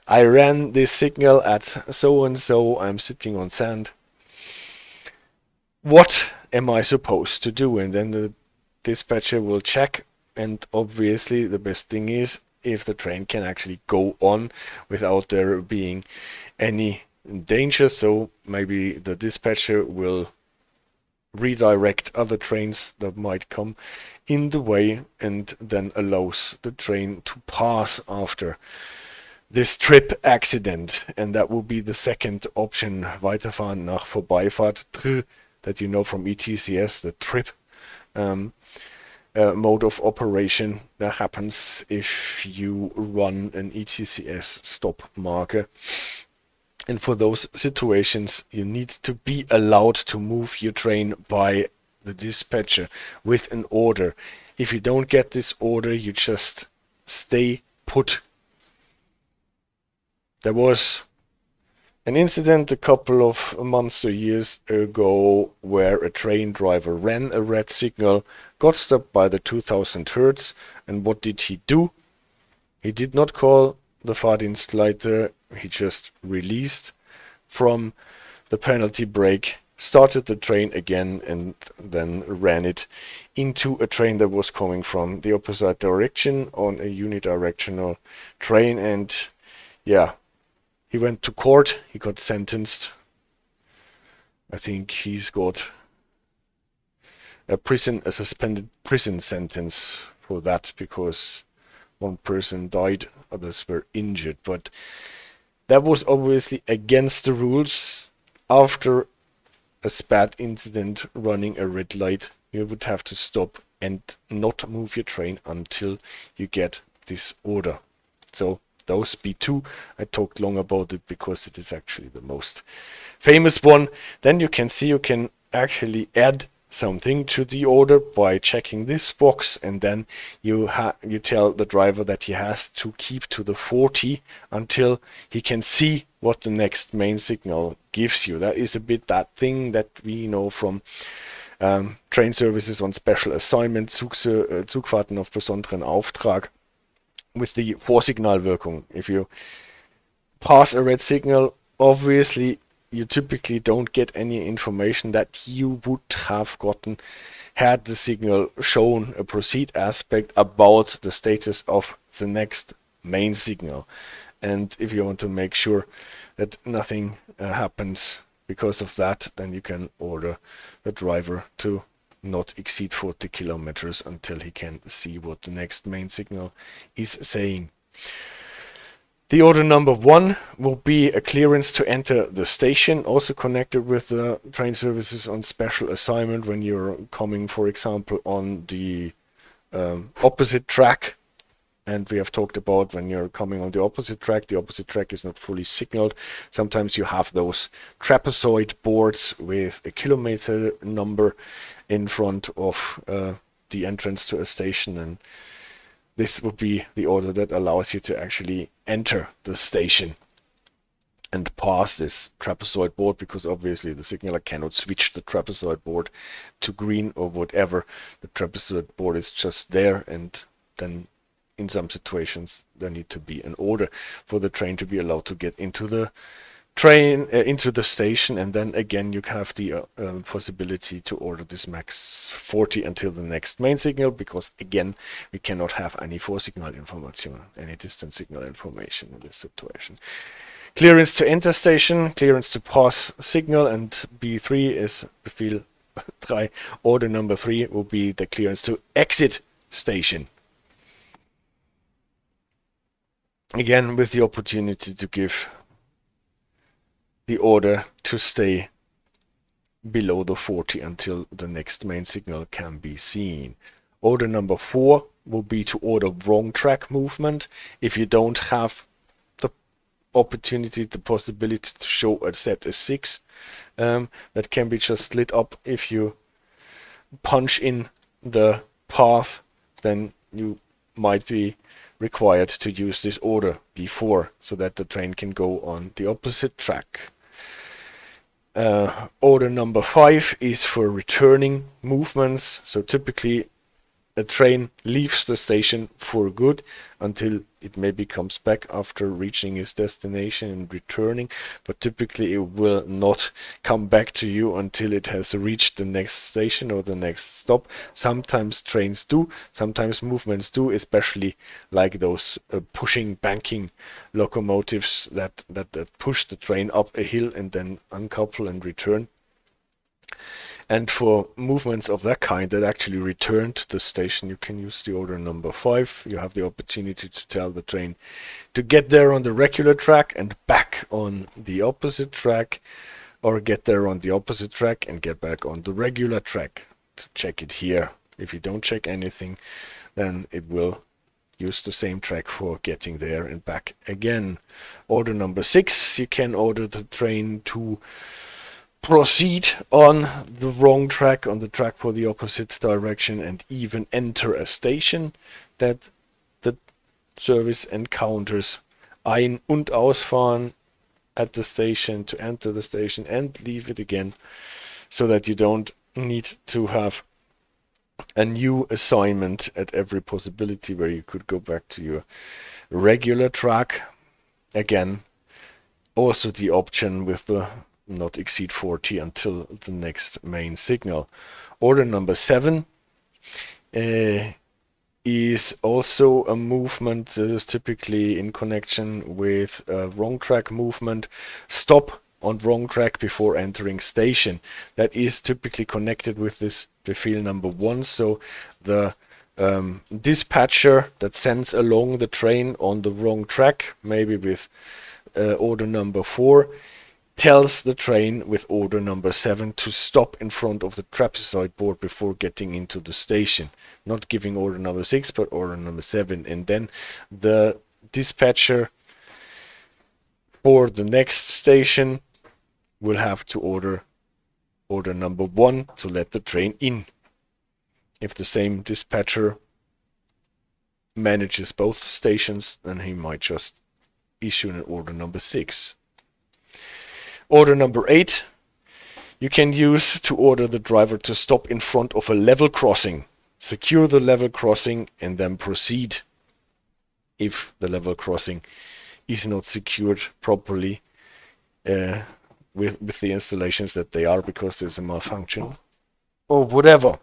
I ran this signal at so and so, I'm sitting on sand, what am I supposed to do? And then the dispatcher will check, and obviously the best thing is if the train can actually go on without there being any danger. So maybe the dispatcher will redirect other trains that might come in the way, and then allows the train to pass after this trip accident. And that will be the second option, Weiterfahren nach Vorbeifahrt, that you know from ETCS, the trip mode of operation that happens if you run an ETCS stop marker. And for those situations, you need to be allowed to move your train by the dispatcher with an order. If you don't get this order, you just stay put. There was an incident a couple of months or years ago where a train driver ran a red signal, got stopped by the 2000 Hertz, and what did he do? He did not call the Fahrdienstleiter, he just released from the penalty brake, started the train again, and then ran it into a train that was coming from the opposite direction on a unidirectional train. And yeah, he went to court, he got sentenced. I think he's got a suspended prison sentence for that, because one person died, others were injured, but that was obviously against the rules. After a SPAT incident running a red light, you would have to stop and not move your train until you get this order. So those B2, I talked long about it because it is actually the most famous one. Then you can see you can actually add something to the order by checking this box, and then you tell the driver that he has to keep to the 40 until he can see what the next main signal gives you. That is a bit that thing that we know from train services on special assignment, Zugfahrten auf besonderen Auftrag, with the Vorsignalwirkung. If you pass a red signal, obviously you typically don't get any information that you would have gotten had the signal shown a proceed aspect about the status of the next main signal. And if you want to make sure that nothing happens because of that, then you can order the driver to not exceed 40 kilometers until he can see what the next main signal is saying. The order number 1 will be a clearance to enter the station, also connected with the train services on special assignment when you're coming, for example, on the opposite track. And we have talked about when you're coming on the opposite track is not fully signaled. Sometimes you have those trapezoid boards with a kilometer number in front of the entrance to a station, and this would be the order that allows you to actually enter the station and pass this trapezoid board, because obviously the signaler cannot switch the trapezoid board to green or whatever. The trapezoid board is just there, and then in some situations there need to be an order for the train to be allowed to get into the train, into the station, and then again you have the possibility to order this max 40 until the next main signal, because again we cannot have any Vorsignal information, any distance signal information in this situation. Clearance to enter station, clearance to pass signal, and B3 is Befehl 3. Order number 3 will be the clearance to exit station. Again, with the opportunity to give the order to stay below the 40 until the next main signal can be seen. Order number 4 will be to order wrong track movement. If you don't have the opportunity, the possibility to show a Z6, that can be just lit up. If you punch in the path, then you might be required to use this order before, so that the train can go on the opposite track. Order number 5 is for returning movements. So typically a train leaves the station for good until it maybe comes back after reaching its destination and returning, but typically it will not come back to you until it has reached the next station or the next stop. Sometimes trains do, sometimes movements do, especially like those pushing, banking locomotives that push the train up a hill and then uncouple and return. And for movements of that kind that actually return to the station, you can use the order number 5. You have the opportunity to tell the train to get there on the regular track and back on the opposite track, or get there on the opposite track and get back on the regular track. To check it here. If you don't check anything, then it will use the same track for getting there and back again. Order number 6, you can order the train to proceed on the wrong track, on the track for the opposite direction, and even enter a station that the service encounters ein- und ausfahren at the station, to enter the station and leave it again, so that you don't need to have a new assignment at every possibility where you could go back to your regular track. Again, also the option with the not exceed 40 until the next main signal. Order number 7 is also a movement that is typically in connection with wrong track movement. Stop on wrong track before entering station. That is typically connected with this Befehl number 1. So the dispatcher that sends along the train on the wrong track, maybe with order number 4, tells the train with order number 7 to stop in front of the trapezoid board before getting into the station. Not giving order number 6, but order number 7. And then the dispatcher for the next station will have to order number 1 to let the train in. If the same dispatcher manages both stations, then he might just issue an order number 6. Order number 8 you can use to order the driver to stop in front of a level crossing. Secure the level crossing and then proceed. If the level crossing is not secured properly with the installations that they are, because there's a malfunction or whatever.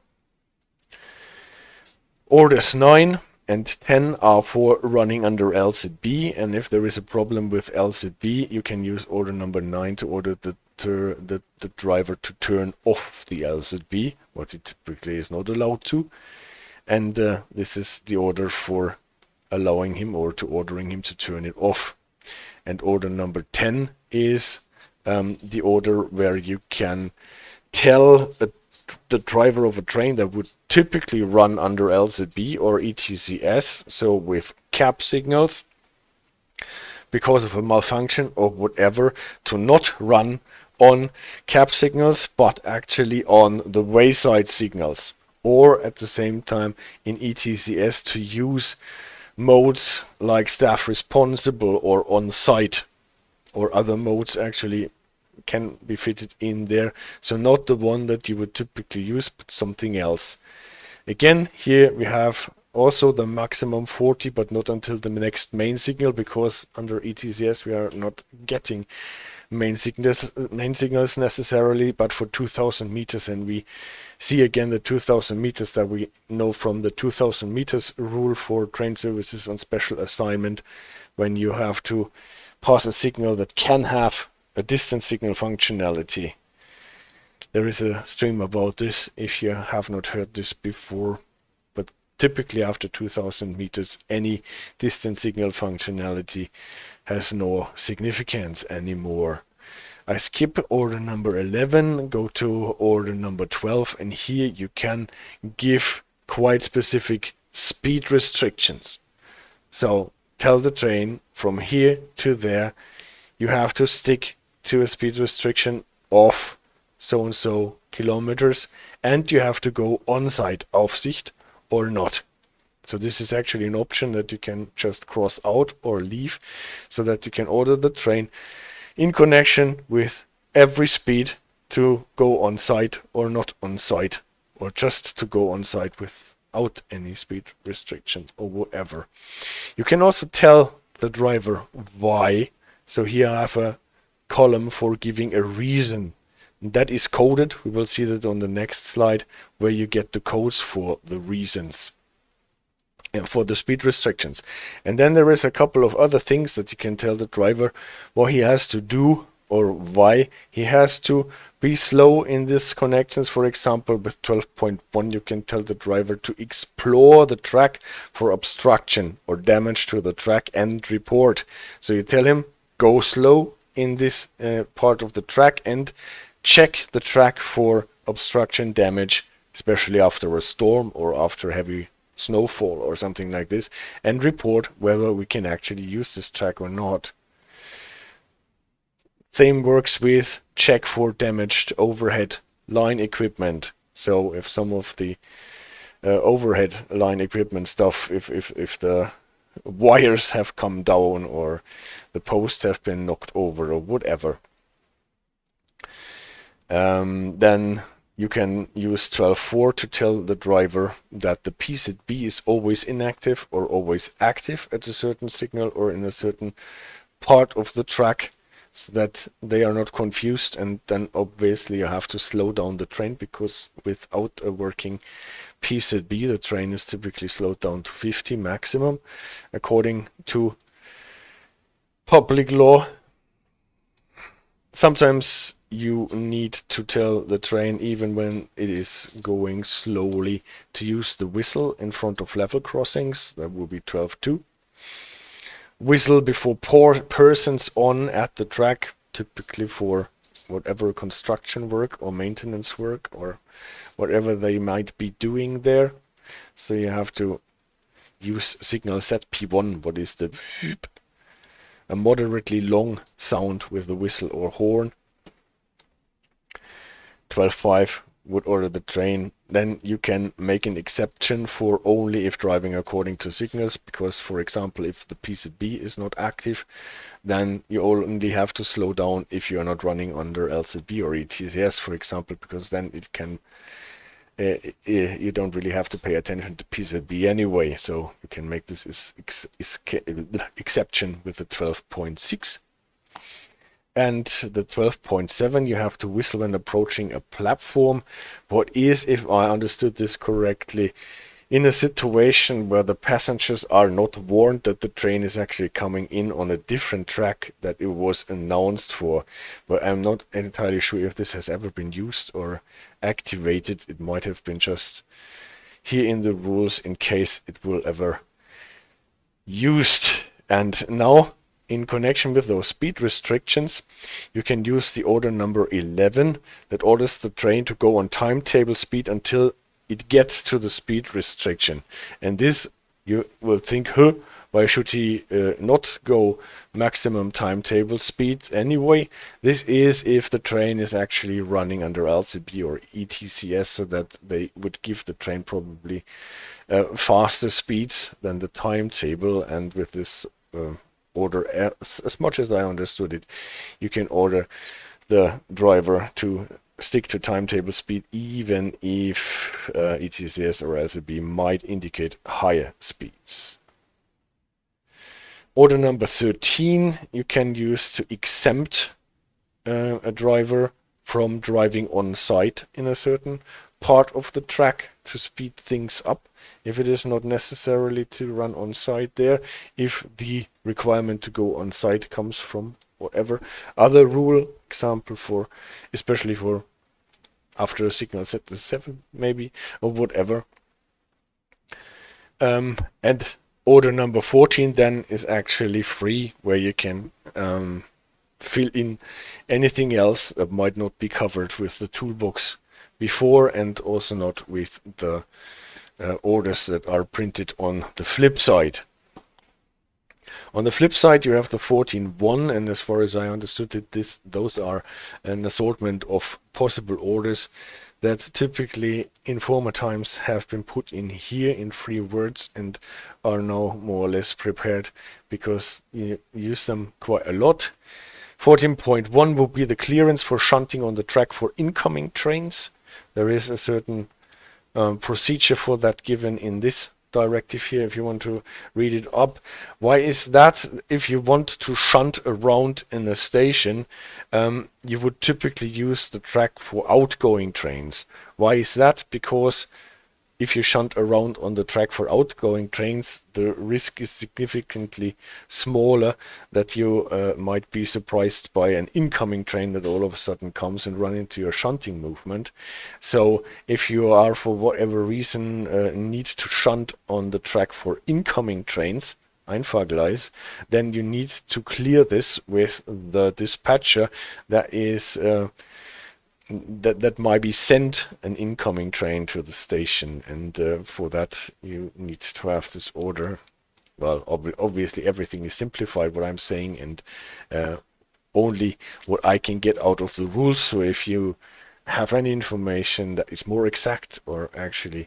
Orders 9 and 10 are for running under LZB, and if there is a problem with LZB, you can use order number 9 to order the driver to turn off the LZB, what it typically is not allowed to. And this is the order for allowing him or to ordering him to turn it off. And order number 10 is the order where you can tell the driver of a train that would typically run under LZB or ETCS, so with cab signals, because of a malfunction or whatever, to not run on cab signals but actually on the wayside signals, or at the same time in ETCS to use modes like staff responsible or on site, or other modes actually can be fitted in there. So not the one that you would typically use, but something else. Again, here we have also the maximum 40, but not until the next main signal, because under ETCS we are not getting main signals necessarily, but for 2000 meters. And we see again the 2000 meters that we know from the 2000 meters rule for train services on special assignment, when you have to pass a signal that can have a distance signal functionality. There is a stream about this if you have not heard this before, but typically after 2000 meters any distance signal functionality has no significance anymore. I skip order number 11, go to order number 12, and here you can give quite specific speed restrictions. So tell the train from here to there you have to stick to a speed restriction of so and so kilometers, and you have to go on-site Aufsicht or not. So this is actually an option that you can just cross out or leave, so that you can order the train in connection with every speed to go on-site or not on-site, or just to go on-site without any speed restriction or whatever. You can also tell the driver why. So here I have a column for giving a reason. That is coded. We will see that on the next slide, where you get the codes for the reasons and for the speed restrictions. And then there is a couple of other things that you can tell the driver what he has to do, or why he has to be slow in these connections. For example, with 12.1 you can tell the driver to explore the track for obstruction or damage to the track and report. So you tell him go slow in this part of the track and check the track for obstruction damage, especially after a storm or after heavy snowfall or something like this, and report whether we can actually use this track or not. Same works with check for damaged overhead line equipment. So if some of the overhead line equipment stuff, if the wires have come down or the posts have been knocked over or whatever, then you can use 12.4 to tell the driver that the PZB is always inactive or always active at a certain signal or in a certain part of the track, so that they are not confused. And then obviously you have to slow down the train, because without a working PZB the train is typically slowed down to 50 maximum according to public law. Sometimes you need to tell the train, even when it is going slowly, to use the whistle in front of level crossings. That will be 12.2. Whistle before persons on at the track, typically for whatever construction work or maintenance work or whatever they might be doing there. So you have to use signal set P1, what is the a moderately long sound with the whistle or horn. 12.5 would order the train. Then you can make an exception for only if driving according to signals, because for example if the PZB is not active, then you only have to slow down if you are not running under LCB or ETCS, for example, because then it can you don't really have to pay attention to PZB anyway, so you can make this exception with the 12.6. And the 12.7, you have to whistle when approaching a platform. What is, if I understood this correctly, in a situation where the passengers are not warned that the train is actually coming in on a different track that it was announced for. But I'm not entirely sure if this has ever been used or activated. It might have been just here in the rules in case it will ever used. And now, in connection with those speed restrictions, you can use the order number 11 that orders the train to go on timetable speed until it gets to the speed restriction. And this, you will think, why should he not go maximum timetable speed anyway? This is if the train is actually running under LCB or ETCS, so that they would give the train probably faster speeds than the timetable. And with this order, as much as I understood it, you can order the driver to stick to timetable speed even if ETCS or LCB might indicate higher speeds. Order number 13 you can use to exempt a driver from driving on site in a certain part of the track to speed things up, if it is not necessarily to run on site there, if the requirement to go on site comes from whatever other rule, example for, especially for after a signal set to 7 maybe, or whatever. And order number 14 then is actually free, where you can fill in anything else that might not be covered with the toolbox before, and also not with the orders that are printed on the flip side. On the flip side, you have the 14.1, and as far as I understood it, those are an assortment of possible orders that typically in former times have been put in here in 3 words and are now more or less prepared because you use them quite a lot. 14.1 will be the clearance for shunting on the track for incoming trains. There is a certain procedure for that given in this directive here, if you want to read it up. Why is that? If you want to shunt around in a station, you would typically use the track for outgoing trains. Why is that? Because if you shunt around on the track for outgoing trains, the risk is significantly smaller that you might be surprised by an incoming train that all of a sudden comes and run into your shunting movement. So if you are, for whatever reason, need to shunt on the track for incoming trains, Einfahrgleis, then you need to clear this with the dispatcher that is that might be sent an incoming train to the station, and for that you need to have this order. Well, obviously everything is simplified what I'm saying, and only what I can get out of the rules. So if you have any information that is more exact, or actually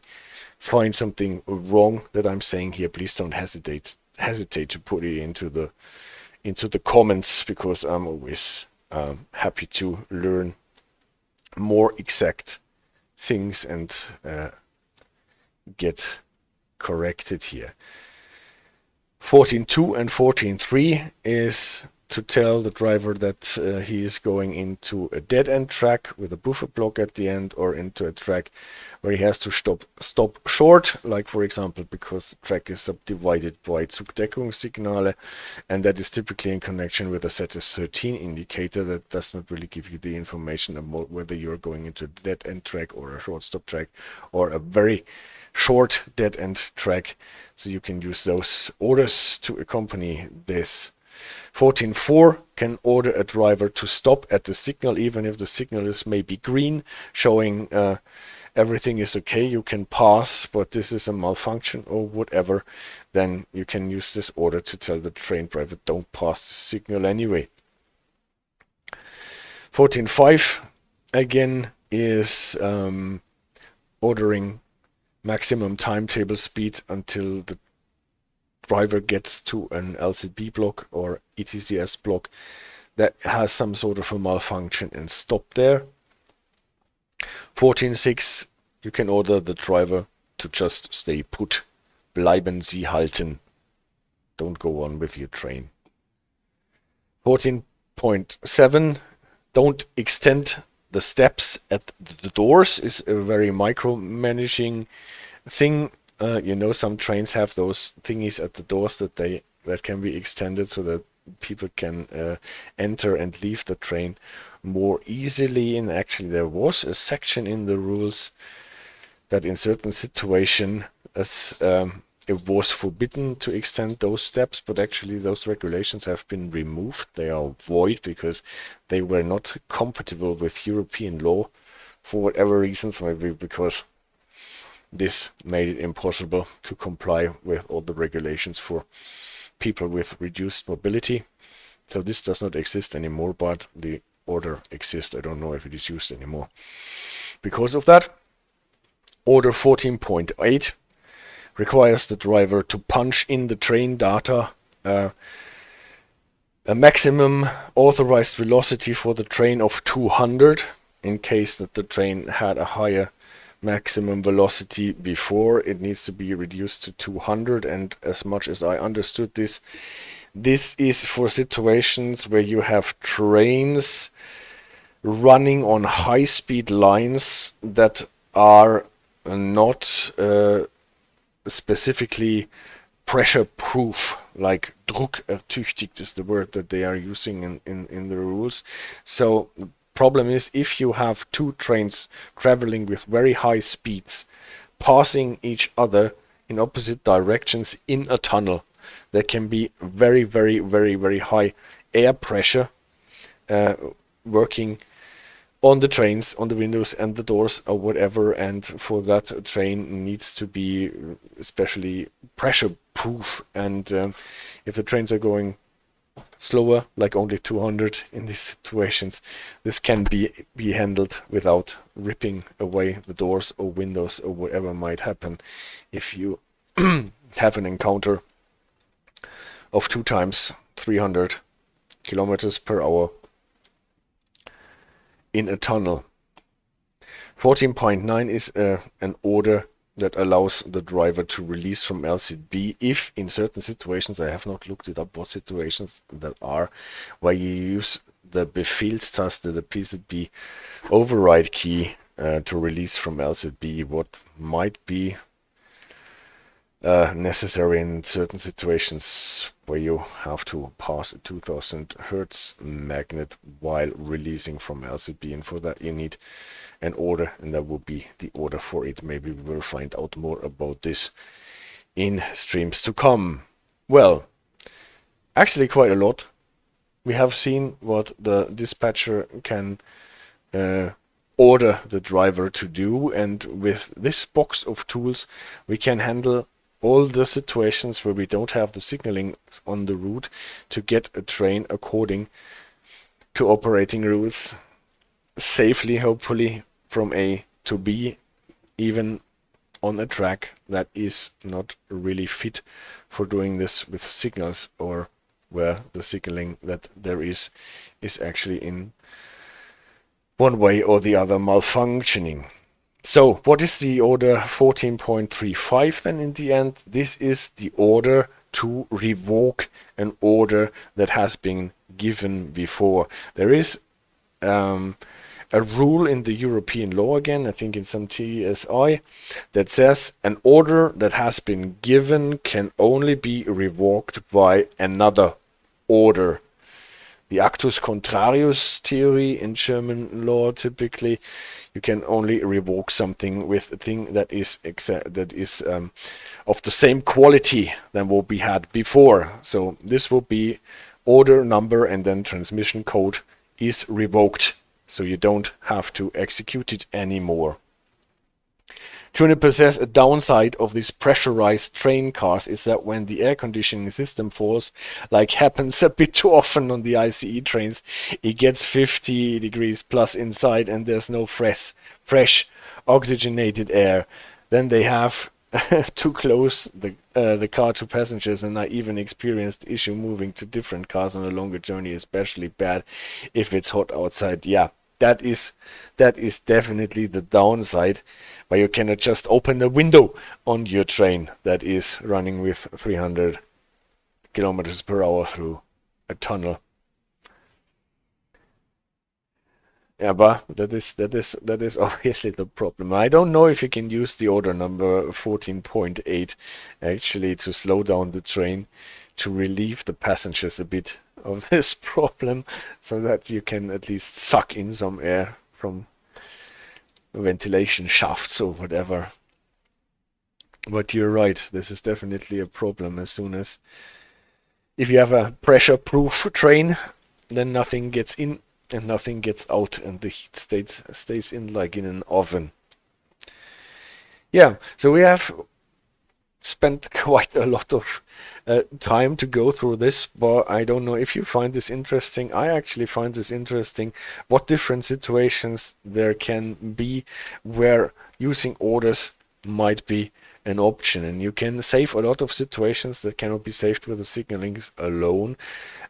find something wrong that I'm saying here, please don't hesitate to put it into the comments, because I'm always happy to learn more exact things and get corrected here. 14.2 and 14.3 is to tell the driver that he is going into a dead-end track with a buffer block at the end, or into a track where he has to stop short, like for example because the track is subdivided by Zugdeckungssignale, and that is typically in connection with a ZS13 indicator that does not really give you the information about whether you're going into a dead-end track or a short stop track or a very short dead-end track. So you can use those orders to accompany this. 14.4 can order a driver to stop at the signal, even if the signal is maybe green, showing everything is okay, you can pass, but this is a malfunction or whatever. Then you can use this order to tell the train driver don't pass the signal anyway. 14.5 again is ordering maximum timetable speed until the driver gets to an LCB block or ETCS block that has some sort of a malfunction and stop there. 14.6, you can order the driver to just stay put. Bleiben Sie halten. Don't go on with your train. 14.7, don't extend the steps at the doors, is a very micromanaging thing. You know, some trains have those thingies at the doors that can be extended so that people can enter and leave the train more easily. And actually there was a section in the rules that in certain situations it was forbidden to extend those steps, but actually those regulations have been removed. They are void because they were not compatible with European law for whatever reasons, maybe because this made it impossible to comply with all the regulations for people with reduced mobility. So this does not exist anymore, but the order exists. I don't know if it is used anymore. Because of that, order 14.8 requires the driver to punch in the train data, a maximum authorized velocity for the train of 200, in case that the train had a higher maximum velocity before. It needs to be reduced to 200, and as much as I understood this is for situations where you have trains running on high-speed lines that are not specifically pressure proof, like druckertüchtigt is the word that they are using in the rules. So the problem is, if you have two trains traveling with very high speeds passing each other in opposite directions in a tunnel, there can be very, very, very, very high air pressure working on the trains, on the windows and the doors or whatever, and for that a train needs to be especially pressure proof. And if the trains are going slower, like only 200 in these situations, this can be handled without ripping away the doors or windows or whatever might happen if you have an encounter of 2 times 300 kilometers per hour in a tunnel. 14.9 is an order that allows the driver to release from LCB if in certain situations, I have not looked it up what situations that are, where you use the Befehlstaste, the PZB override key to release from LCB, what might be necessary in certain situations where you have to pass a 2000 Hertz magnet while releasing from LCB, and for that you need an order, and that will be the order for it. Maybe we will find out more about this in streams to come. Well, actually quite a lot. We have seen what the dispatcher can order the driver to do, and with this box of tools we can handle all the situations where we don't have the signaling on the route to get a train according to operating rules safely, hopefully, from A to B, even on a track that is not really fit for doing this with signals, or where the signaling that there is actually in one way or the other malfunctioning. So what is the order 14.35 then in the end? This is the order to revoke an order that has been given before. There is a rule in the European law again, I think in some TSI, that says an order that has been given can only be revoked by another order. The actus contrarius theory in German law, typically, you can only revoke something with a thing that is of the same quality than what we had before. So this will be order number and then transmission code is revoked. So you don't have to execute it anymore. Juniper says a downside of these pressurized train cars is that when the air conditioning system falls, like happens a bit too often on the ICE trains, it gets 50 degrees plus inside and there's no fresh oxygenated air. Then they have to close the car to passengers, and I even experienced the issue moving to different cars on a longer journey, especially bad if it's hot outside. Yeah, that is definitely the downside, where you cannot just open the window on your train that is running with 300 kilometers per hour through a tunnel. Yeah, but that is obviously the problem. I don't know if you can use the order number 14.8 actually to slow down the train to relieve the passengers a bit of this problem, so that you can at least suck in some air from ventilation shafts or whatever. But you're right, this is definitely a problem. As soon as if you have a pressure-proof train, then nothing gets in and nothing gets out, and the heat stays in like in an oven. Yeah, so we have spent quite a lot of time to go through this, but I don't know if you find this interesting. I actually find this interesting, what different situations there can be where using orders might be an option, and you can save a lot of situations that cannot be saved with the signalings alone.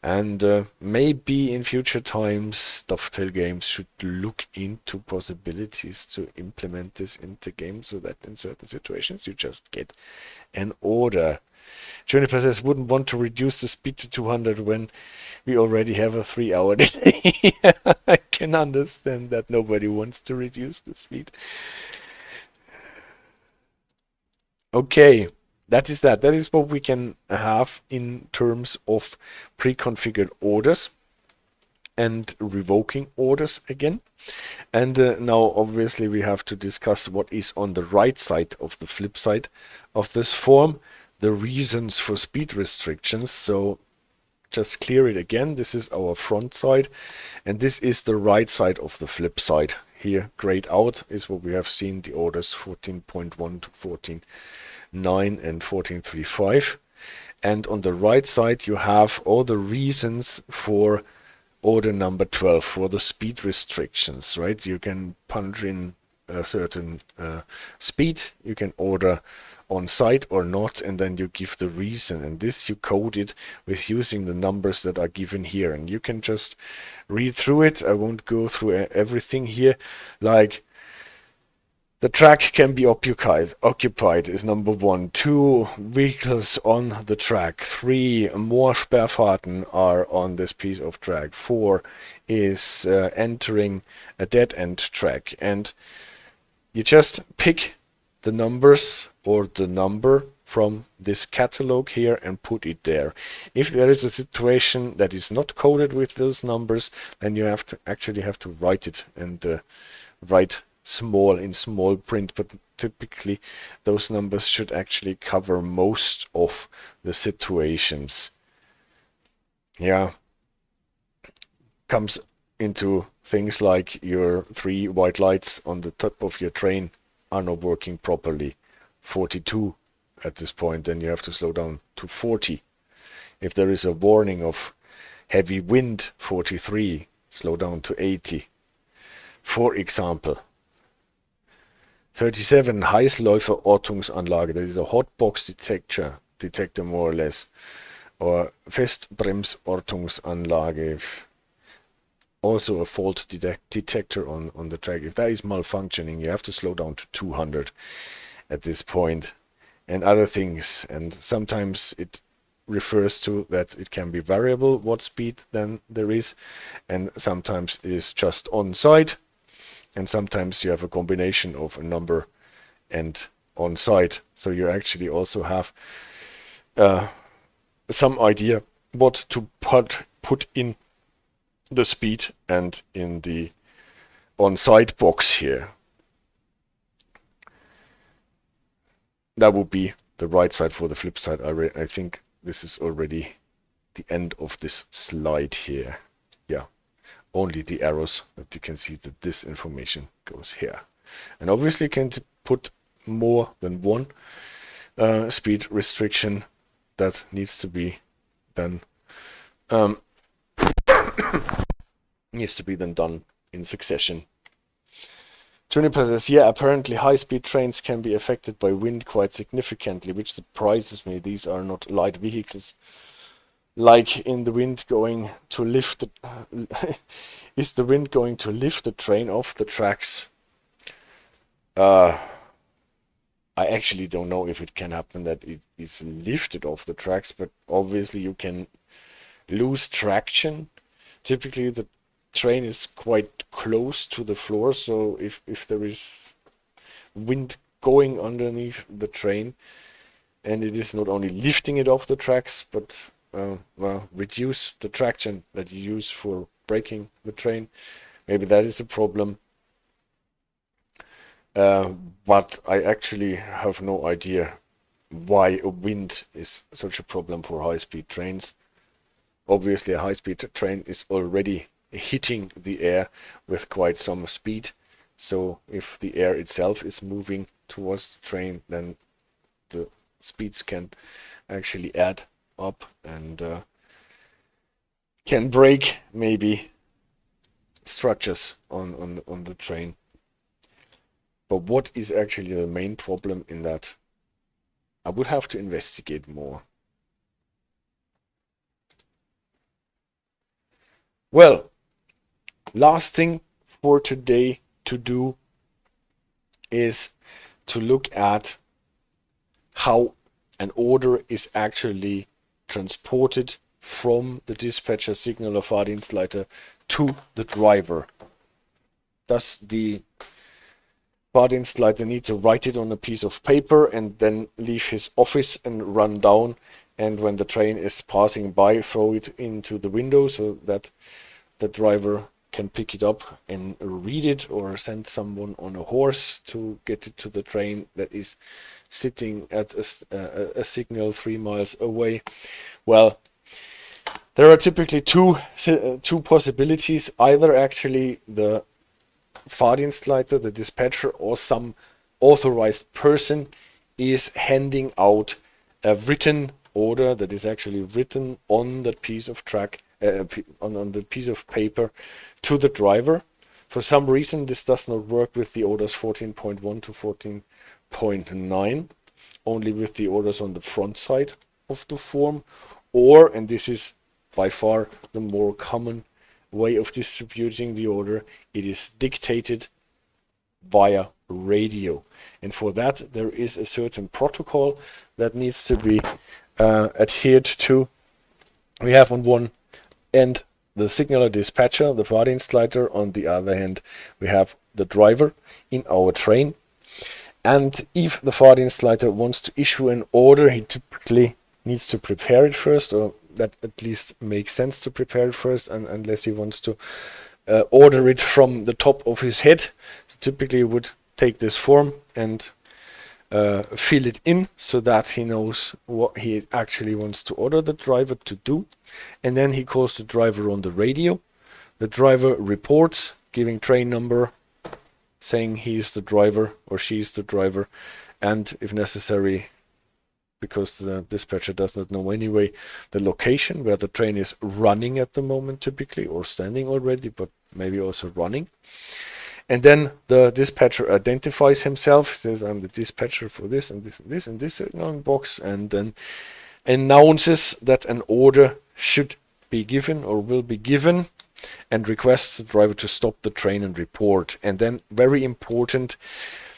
And maybe in future times Dovetail Games should look into possibilities to implement this into games, so that in certain situations you just get an order. Juniper says, wouldn't want to reduce the speed to 200 when we already have a 3-hour delay. I can understand that nobody wants to reduce the speed. Okay, that is that. That is what we can have in terms of pre-configured orders and revoking orders again. And now obviously we have to discuss what is on the right side of the flip side of this form, the reasons for speed restrictions. So just clear it again. This is our front side, and this is the right side of the flip side. Here, grayed out is what we have seen, the orders 14.1 to 14.9 and 14.35. And on the right side, you have all the reasons for order number 12, for the speed restrictions, right? You can punch in a certain speed, you can order on site or not, and then you give the reason, and this you code it with using the numbers that are given here, and you can just read through it. I won't go through everything here. Like, the track can be occupied is number 1. 2 vehicles on the track. 3 more Sperrfahrten are on this piece of track. 4 is entering a dead-end track, and you just pick the numbers or the number from this catalog here and put it there. If there is a situation that is not coded with those numbers, then you have to actually write it, and write small in small print, but typically those numbers should actually cover most of the situations. Yeah, comes into things like your 3 white lights on the top of your train are not working properly. 42 at this point, then you have to slow down to 40. If there is a warning of heavy wind, 43, slow down to 80. For example, 37, Heißläuferortungsanlage, that is a hotbox detector more or less, or Festbremsortungsanlage, also a fault detector on the track. If that is malfunctioning, you have to slow down to 200 at this point, and other things. And sometimes it refers to that it can be variable what speed then there is, and sometimes it is just on site, and sometimes you have a combination of a number and on site. So you actually also have some idea what to put in the speed and in the on-site box here. That would be the right side. For the flip side, I think this is already the end of this slide here. Yeah, only the arrows that you can see that this information goes here. And obviously you can put more than one speed restriction that needs to be then done in succession. Juniper says, yeah, apparently high-speed trains can be affected by wind quite significantly, which surprises me. These are not light vehicles. Like in the wind going to lift the is the wind going to lift the train off the tracks? I actually don't know if it can happen that it is lifted off the tracks, but obviously you can lose traction. Typically the train is quite close to the floor, so if there is wind going underneath the train, and it is not only lifting it off the tracks, but well, reduce the traction that you use for braking the train, maybe that is a problem. But I actually have no idea why a wind is such a problem for high-speed trains. Obviously a high-speed train is already hitting the air with quite some speed, so if the air itself is moving towards the train, then the speeds can actually add up and can break maybe structures on the train. But what is actually the main problem in that? I would have to investigate more. Well, last thing for today to do is to look at how an order is actually transported from the dispatcher signaler Fahrdienstleiter to the driver. Does the Fahrdienstleiter need to write it on a piece of paper and then leave his office and run down, and when the train is passing by, throw it into the window so that the driver can pick it up and read it, or send someone on a horse to get it to the train that is sitting at a signal 3 miles away? Well, there are typically two possibilities. Either actually the Fahrdienstleiter, the dispatcher, or some authorized person is handing out a written order that is actually written on that piece of on the piece of paper to the driver. For some reason this does not work with the orders 14.1 to 14.9, only with the orders on the front side of the form, or, and this is by far the more common way of distributing the order, it is dictated via radio. And for that there is a certain protocol that needs to be adhered to. We have on one end the signaler dispatcher, the Fahrdienstleiter. On the other hand, we have the driver in our train. And if the Fahrdienstleiter wants to issue an order, he typically needs to prepare it first, or that at least makes sense to prepare it first, and unless he wants to order it from the top of his head. So typically he would take this form and fill it in so that he knows what he actually wants to order the driver to do, and then he calls the driver on the radio. The driver reports, giving train number, saying he is the driver or she is the driver, and if necessary, because the dispatcher does not know anyway, the location where the train is running at the moment typically, or standing already, but maybe also running. And then the dispatcher identifies himself, says, I'm the dispatcher for this and this and this and this signaling box, and then announces that an order should be given or will be given, and requests the driver to stop the train and report. And then, very important,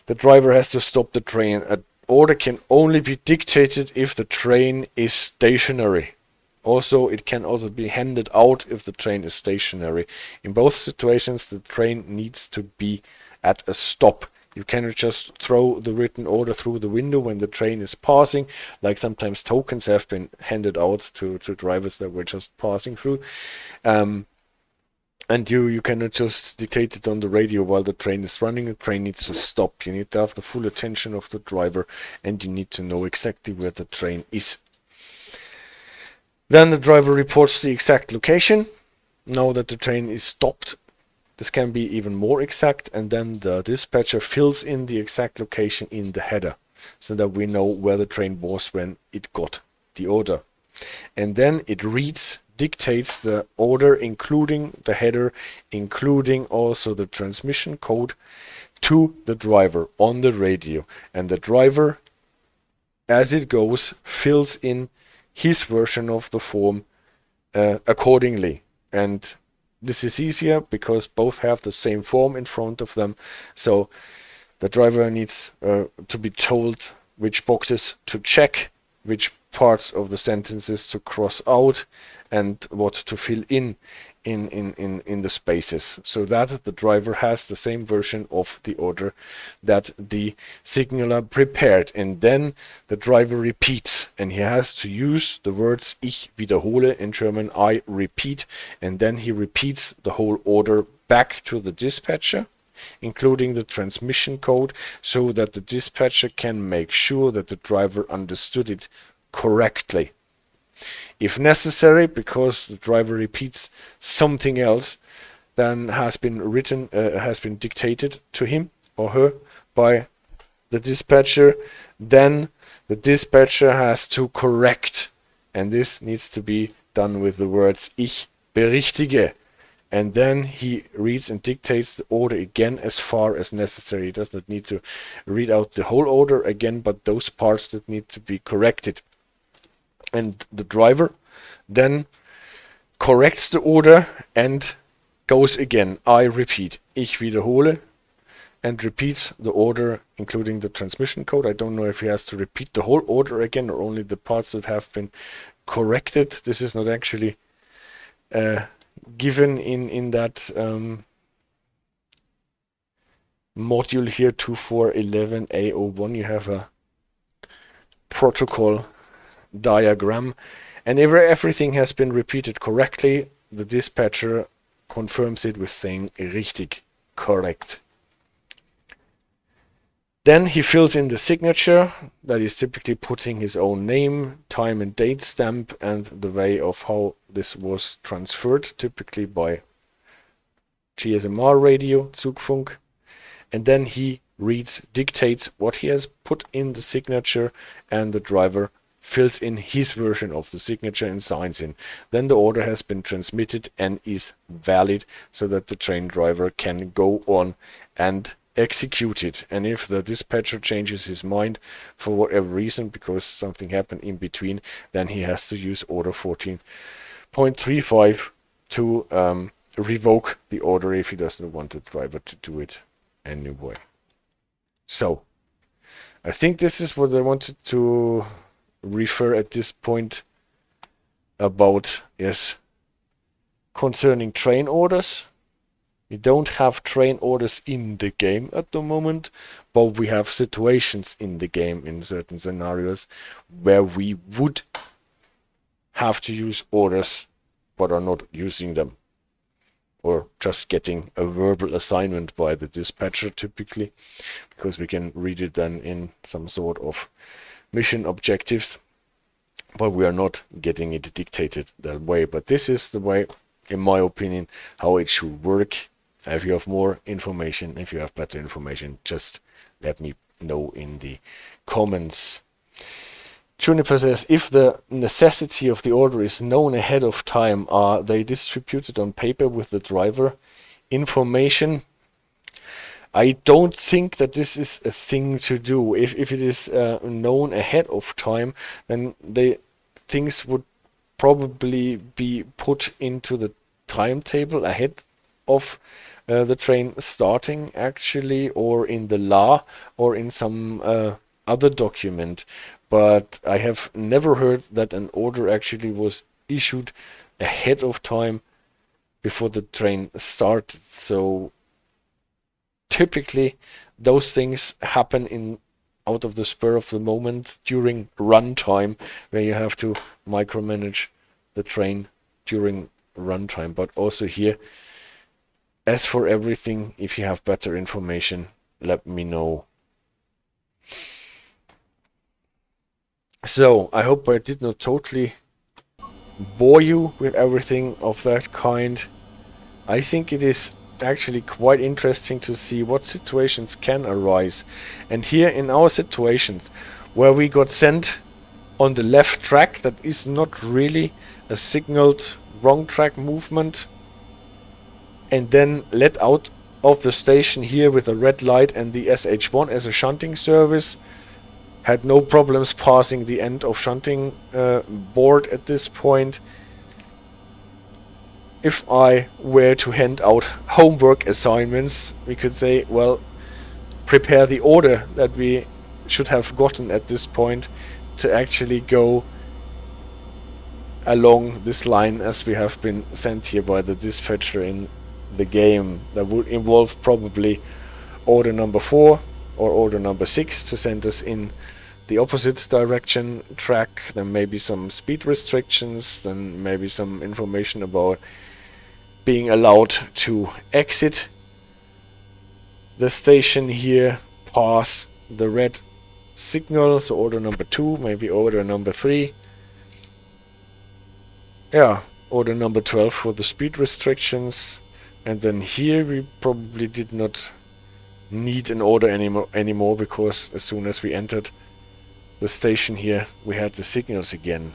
the driver has to stop the train at order can only be dictated if the train is stationary. Also, it can also be handed out if the train is stationary. In both situations, the train needs to be at a stop. You cannot just throw the written order through the window when the train is passing, like sometimes tokens have been handed out to drivers that were just passing through. And you cannot just dictate it on the radio while the train is running. The train needs to stop. You need to have the full attention of the driver, and you need to know exactly where the train is. Then the driver reports the exact location. Now that the train is stopped, this can be even more exact, and then the dispatcher fills in the exact location in the header, so that we know where the train was when it got the order. And then it dictates the order, including the header, including also the transmission code, to the driver on the radio. And the driver, as it goes, fills in his version of the form accordingly. And this is easier because both have the same form in front of them. So the driver needs to be told which boxes to check, which parts of the sentences to cross out, and what to fill in the spaces, so that the driver has the same version of the order that the signaler prepared. And then the driver repeats, and he has to use the words ich wiederhole, in German I repeat, and then he repeats the whole order back to the dispatcher, including the transmission code, so that the dispatcher can make sure that the driver understood it correctly. If necessary, because the driver repeats something else than has been written, has been dictated to him or her by the dispatcher, then the dispatcher has to correct, and this needs to be done with the words ich berichtige. And then he reads and dictates the order again as far as necessary. He does not need to read out the whole order again, but those parts that need to be corrected. And the driver then corrects the order and goes again. I repeat, ich wiederhole, and repeats the order, including the transmission code. I don't know if he has to repeat the whole order again or only the parts that have been corrected. This is not actually given in that module here, 2411A01. You have a protocol diagram, and everything has been repeated correctly. The dispatcher confirms it with saying richtig, correct. Then he fills in the signature, that is typically putting his own name, time and date stamp, and the way of how this was transferred, typically by GSMR radio, Zugfunk. And then he dictates what he has put in the signature, and the driver fills in his version of the signature and signs in. Then the order has been transmitted and is valid, so that the train driver can go on and execute it. And if the dispatcher changes his mind for whatever reason, because something happened in between, then he has to use order 14.35 to revoke the order if he doesn't want the driver to do it anyway. So I think this is what I wanted to refer at this point about, yes, concerning train orders. We don't have train orders in the game at the moment, but we have situations in the game in certain scenarios where we would have to use orders but are not using them, or just getting a verbal assignment by the dispatcher typically, because we can read it then in some sort of mission objectives, but we are not getting it dictated that way. But this is the way, in my opinion, how it should work. If you have more information, if you have better information, just let me know in the comments. Juniper says, if the necessity of the order is known ahead of time, are they distributed on paper with the driver information? I don't think that this is a thing to do. If it is known ahead of time, then things would probably be put into the timetable ahead of the train starting, actually, or in the law, or in some other document, but I have never heard that an order actually was issued ahead of time before the train started. So typically those things happen in out of the spur of the moment during runtime, where you have to micromanage the train during runtime. But also here, as for everything, if you have better information, let me know. So I hope I did not totally bore you with everything of that kind. I think it is actually quite interesting to see what situations can arise. And here in our situations where we got sent on the left track, that is not really a signaled wrong track movement, and then let out of the station here with a red light and the SH1 as a shunting service, had no problems passing the end of shunting board at this point. If I were to hand out homework assignments, we could say, well, prepare the order that we should have gotten at this point to actually go along this line as we have been sent here by the dispatcher in the game. That would involve probably order number 4 or order number 6 to send us in the opposite direction track. Then maybe some speed restrictions, then maybe some information about being allowed to exit the station here, pass the red signal, so order number 2, maybe order number 3. Yeah, order number 12 for the speed restrictions. And then here we probably did not need an order anymore, because as soon as we entered the station here, we had the signals again.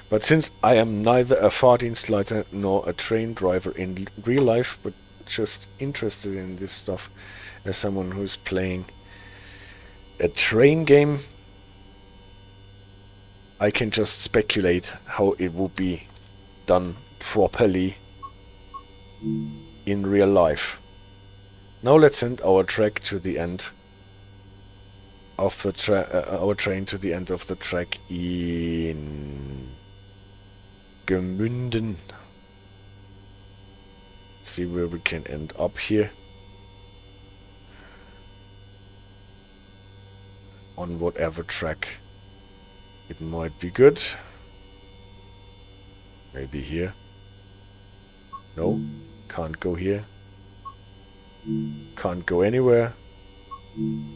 But since I am neither a Fahrdienstleiter nor a train driver in real life, but just interested in this stuff as someone who's playing a train game, I can just speculate how it would be done properly in real life. Now let's send our track to the end of the our train to the end of the track in Gmünden. See where we can end up here. On whatever track it might be good. Maybe here. No, can't go here. Can't go anywhere.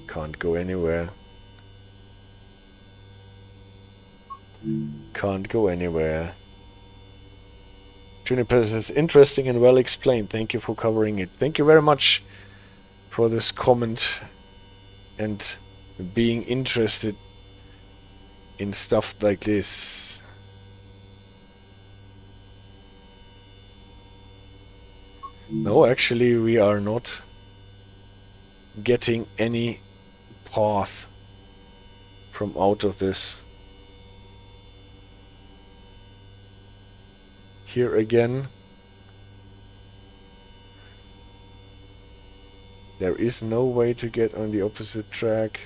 Can't go anywhere. Can't go anywhere. Juniper says, interesting and well explained. Thank you for covering it. Thank you very much for this comment and being interested in stuff like this. No, actually we are not getting any path from out of this. Here again, there is no way to get on the opposite track.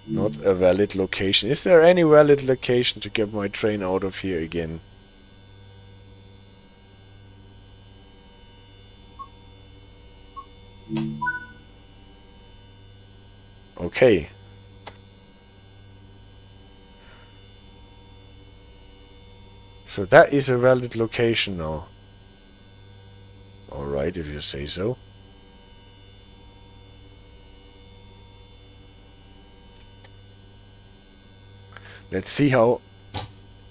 Not a valid location. Is there any valid location to get my train out of here again? Okay. So that is a valid location now. Alright, if you say so. Let's see how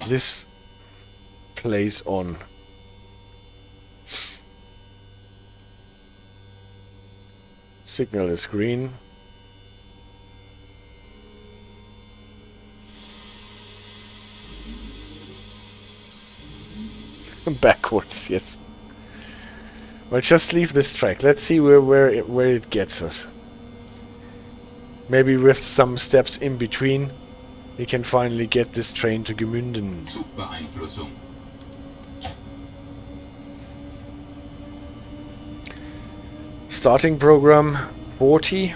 this plays on. Signal is green. Backwards, yes. Well, just leave this track. Let's see where it gets us. Maybe with some steps in between, we can finally get this train to Gmünden. Starting program 40.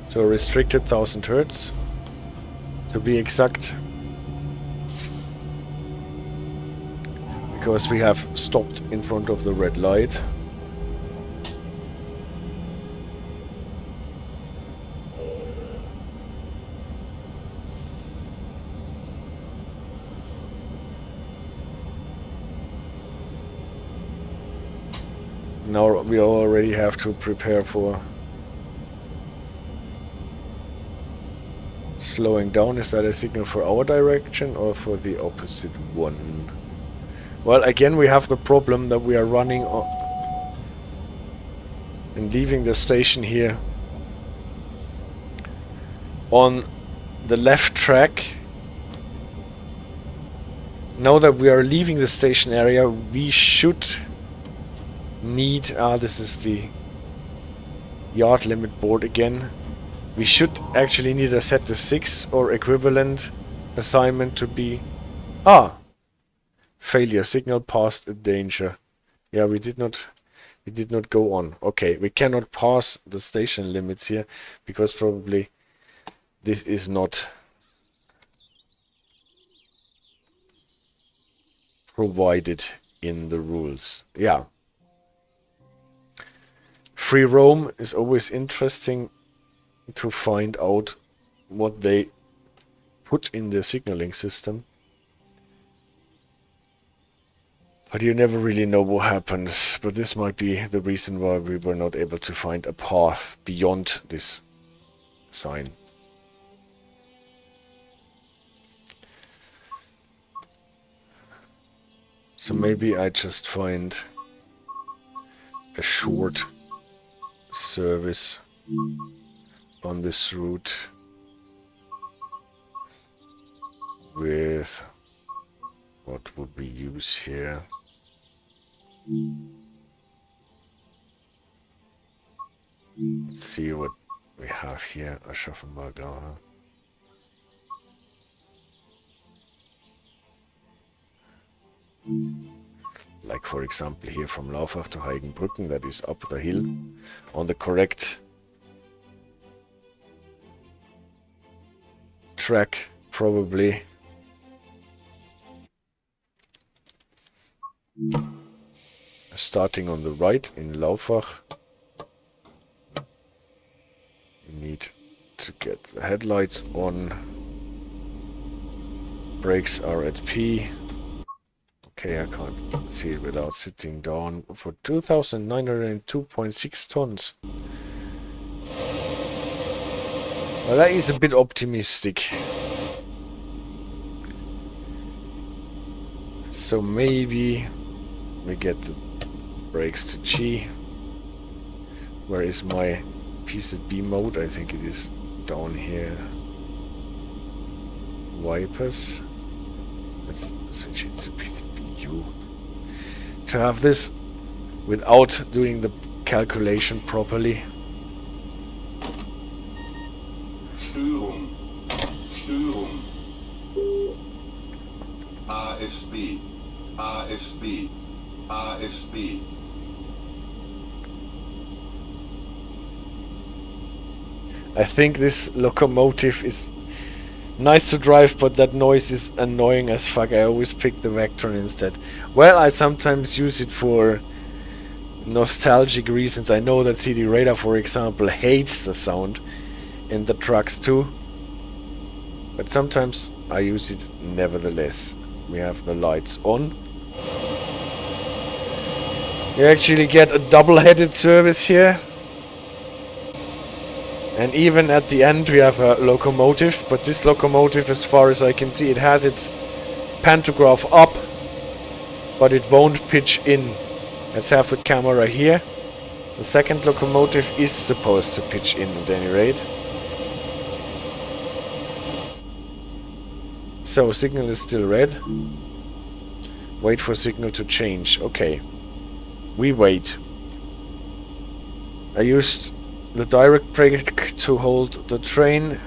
So restricted 1000 Hertz. To be exact. Because we have stopped in front of the red light. Now we already have to prepare for slowing down. Is that a signal for our direction or for the opposite one? Well, again we have the problem that we are running on and leaving the station here on the left track. Now that we are leaving the station area, we should need, this is the yard limit board again. We should actually need a set to 6 or equivalent assignment to be... Failure. Signal past a danger. Yeah, we did not go on. Okay, we cannot pass the station limits here because probably this is not provided in the rules. Yeah. Free roam is always interesting to find out what they put in the signaling system. But you never really know what happens. But this might be the reason why we were not able to find a path beyond this sign. So maybe I just find a short service on this route with what would we use here? Let's see what we have here. Aschaffenburg. Like for example here from Laufach to Heigenbrücken, that is up the hill on the correct track probably. Starting on the right in Laufach. We need to get the headlights on. Brakes are at P. Okay, I can't see it without sitting down. For 2,902.6 tons. Well, that is a bit optimistic. So maybe we get the brakes to G. Where is my PZB mode? I think it is down here. Wipers. Let's switch it to PZB U. To have this without doing the calculation properly. Störung. Störung. ASB. ASB. ASB. I think this locomotive is nice to drive, but that noise is annoying as fuck. I always pick the Vectron instead. Well, I sometimes use it for nostalgic reasons. I know that CD Radar, for example, hates the sound in the Traxx too. But sometimes I use it nevertheless. We have the lights on. You actually get a double-headed service here. And even at the end we have a locomotive, but this locomotive, as far as I can see, it has its pantograph up, but it won't pitch in. Let's have the camera here. The second locomotive is supposed to pitch in at any rate. So, signal is still red. Wait for signal to change. Okay. We wait. I used the direct brake to hold the train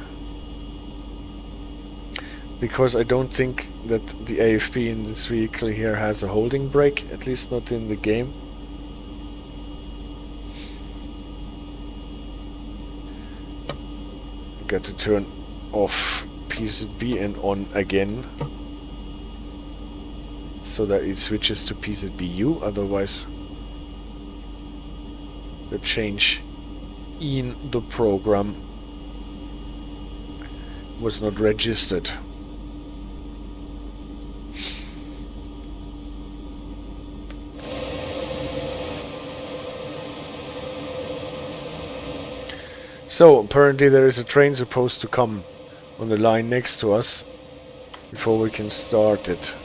because I don't think that the AFB in this vehicle here has a holding brake, at least not in the game. got to turn off PZB and on again, so that it switches to PZB U, otherwise the change in the program was not registered. So apparently there is a train supposed to come on the line next to us before we can start it.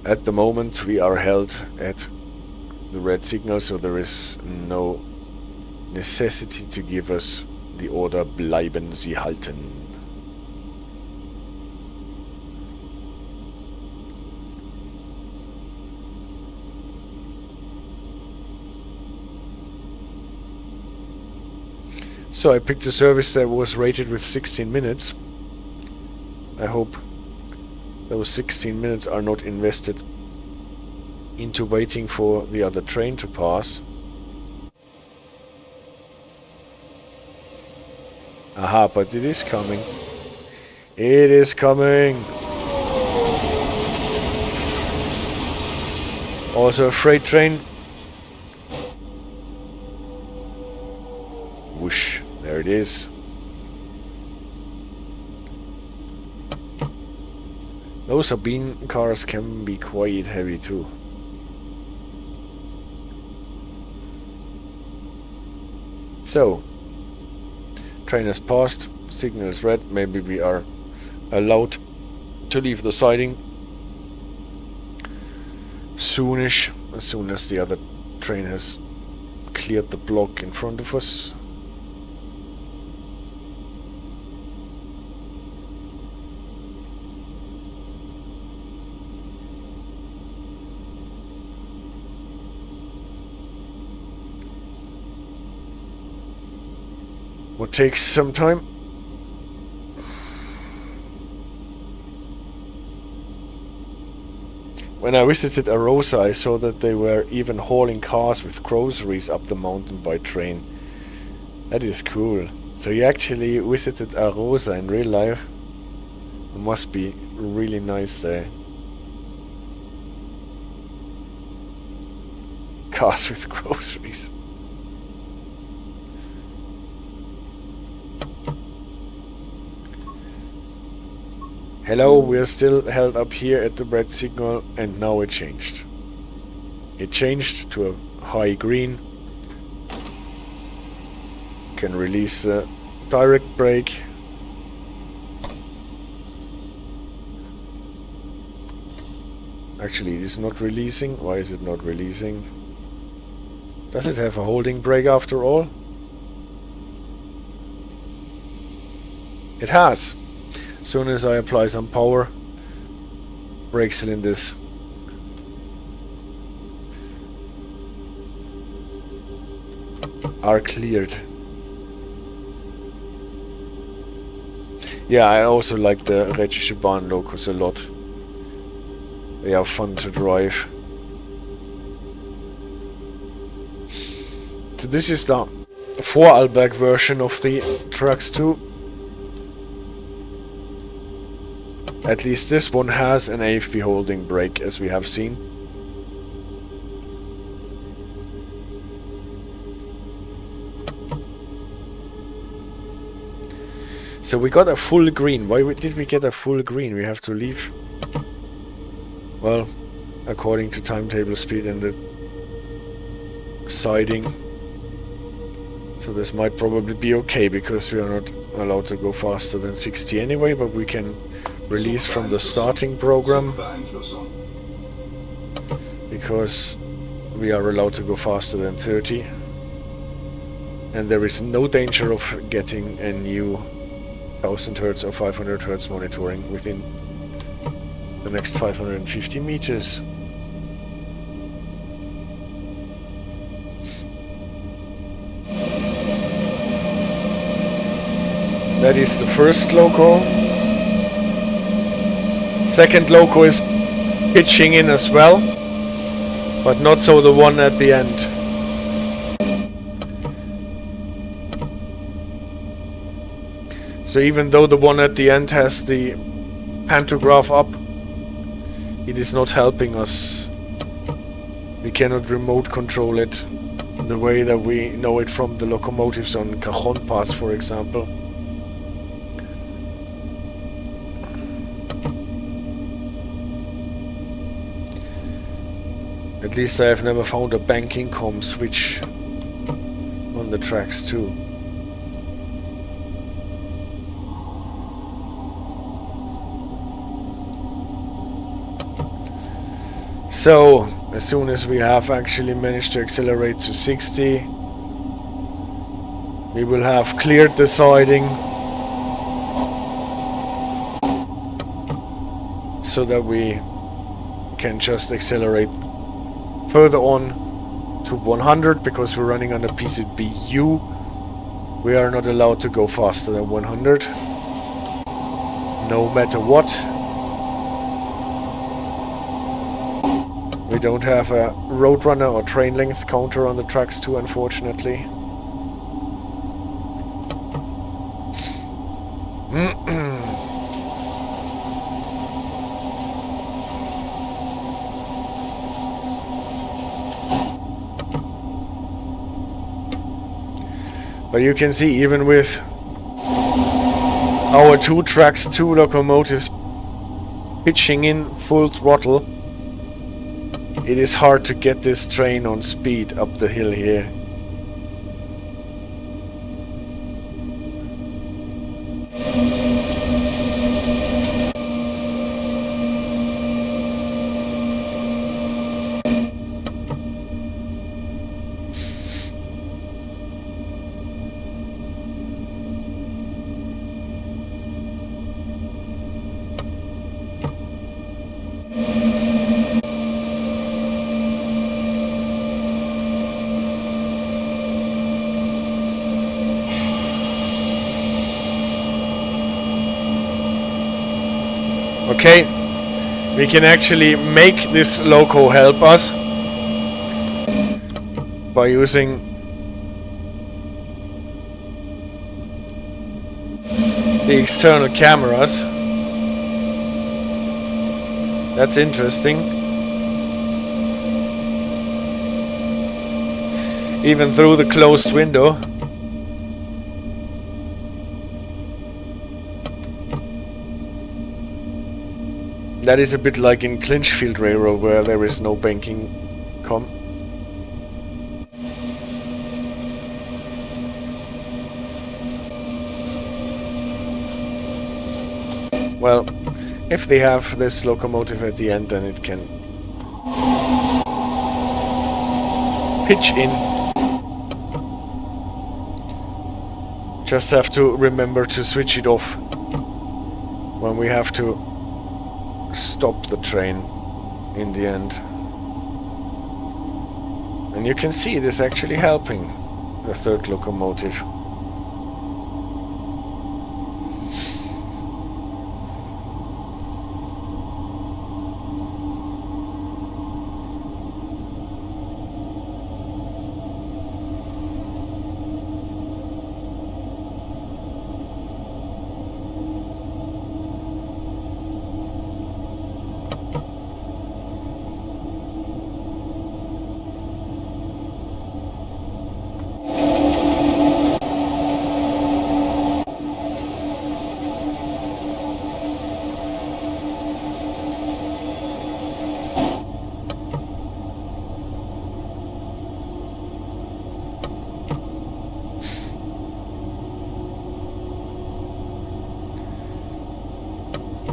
At the moment we are held at the red signal, so there is no necessity to give us the order "Bleiben Sie halten." So I picked a service that was rated with 16 minutes. I hope those 16 minutes are not invested into waiting for the other train to pass. Aha, but it is coming. It is coming! Also a freight train. Whoosh, there it is. Those Sabine cars can be quite heavy too. So, train has passed, signal is red, maybe we are allowed to leave the siding soonish, as soon as the other train has cleared the block in front of us. What takes some time. When I visited Arosa, I saw that they were even hauling cars with groceries up the mountain by train. That is cool. So you actually visited Arosa in real life? It must be really nice there. Cars with groceries. Hello, we are still held up here at the red signal, and now it changed. It changed to a high green. Can release the direct brake. Actually, it is not releasing. Why is it not releasing? Does it have a holding brake after all? It has. As soon as I apply some power, brake cylinders are cleared. Yeah, I also like the Schriftliche Bahn locos a lot. They are fun to drive. So this is the Vorarlberg version of the Traxx 2. At least this one has an AFB holding brake, as we have seen. So we got a full green. Why did we get a full green? We have to leave. Well, according to timetable speed and the siding. So this might probably be okay, because we are not allowed to go faster than 60 anyway, but we can release from the starting program, because we are allowed to go faster than 30, and there is no danger of getting a new 1000 Hz or 500 Hz monitoring within the next 550 meters. That is the first loco. Second loco is pitching in as well, but not so the one at the end. So even though the one at the end has the pantograph up, it is not helping us. We cannot remote control it the way that we know it from the locomotives on Cajon Pass, for example. At least I have never found a banking com switch on the Traxx too. So, as soon as we have actually managed to accelerate to 60, we will have cleared the siding so that we can just accelerate further on to 100, because we're running on the PZB U. We are not allowed to go faster than 100, no matter what. We don't have a roadrunner or train length counter on the Traxx too, unfortunately. But you can see, even with our two Traxx 2 locomotives pitching in full throttle, it is hard to get this train on speed up the hill here. Okay, we can actually make this loco help us by using the external cameras. That's interesting. Even through the closed window. That is a bit like in Clinchfield Railroad, where there is no banking com. Well, if they have this locomotive at the end, then it can pitch in. Just have to remember to switch it off when we have to stop the train in the end. And you can see it is actually helping the third locomotive.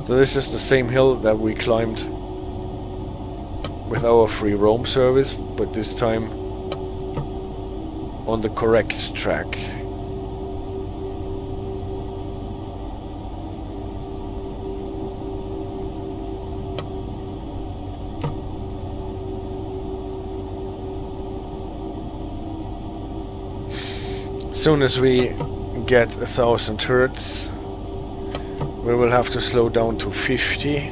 So this is the same hill that we climbed with our free roam service, but this time on the correct track. As soon as we get 1,000 hertz, we will have to slow down to 50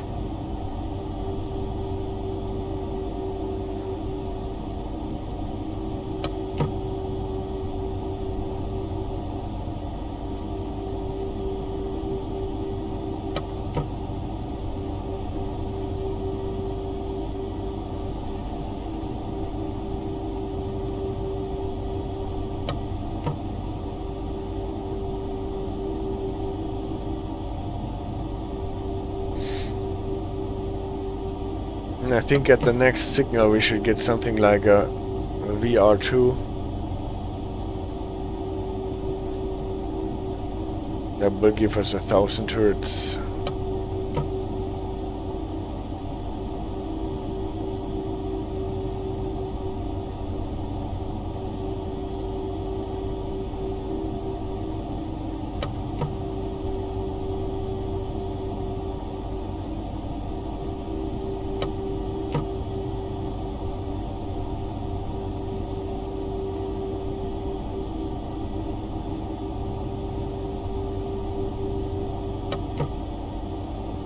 And I think at the next signal we should get something like a VR2. That will give us 1000 hertz.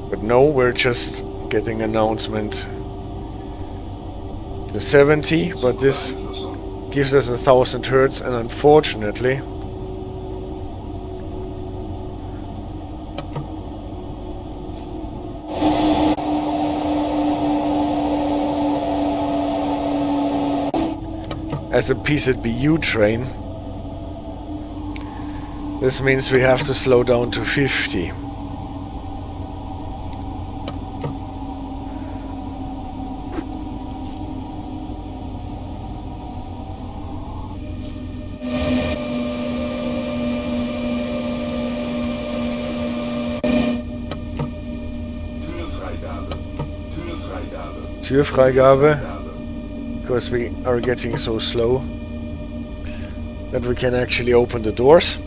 But no, we're just getting announcement to 70, but this gives us 1000 hertz, and unfortunately as a PZB U train, this means we have to slow down to 50. Türfreigabe, because we are getting so slow that we can actually open the doors.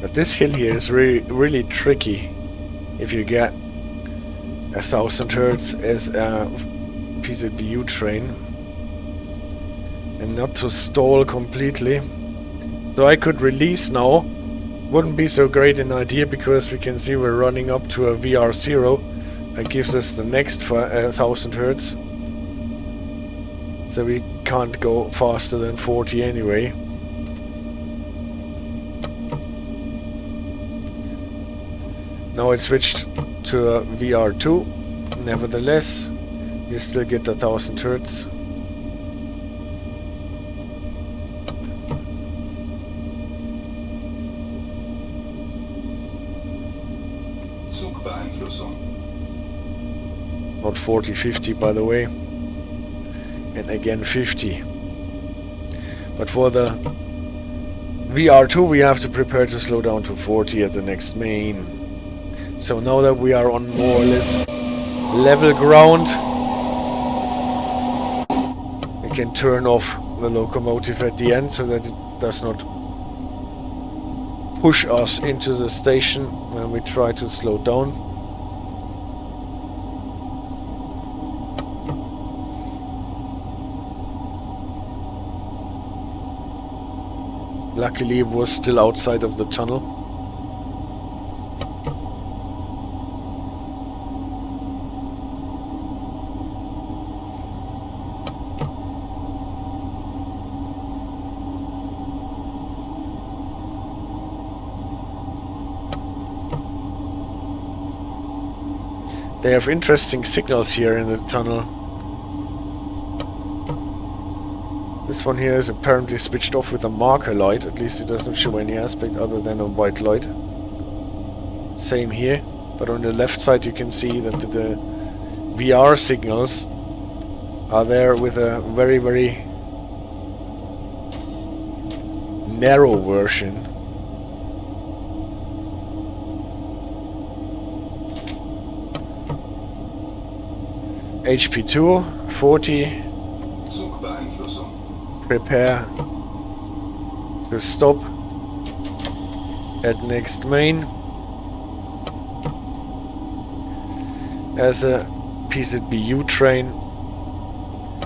But this hill here is really tricky if you get 1000 hertz as a PZB U train. And not to stall completely. So I could release now. Wouldn't be so great an idea because we can see we're running up to a VR0. That gives us the next 1000 hertz. So we can't go faster than 40 anyway. Now it switched to a VR2. Nevertheless, you still get 1000 hertz. Not 40, 50 by the way. And again 50. But for the VR2 we have to prepare to slow down to 40 at the next main. So now that we are on more or less level ground, we can turn off the locomotive at the end so that it does not push us into the station when we try to slow down. Luckily it was still outside of the tunnel. They have interesting signals here in the tunnel. This one here is apparently switched off with a marker light, at least it doesn't show any aspect other than a white light. Same here, but on the left side you can see that the VR signals are there with a very narrow version. HP2, 40. Prepare to stop at next main. As a PZB U train,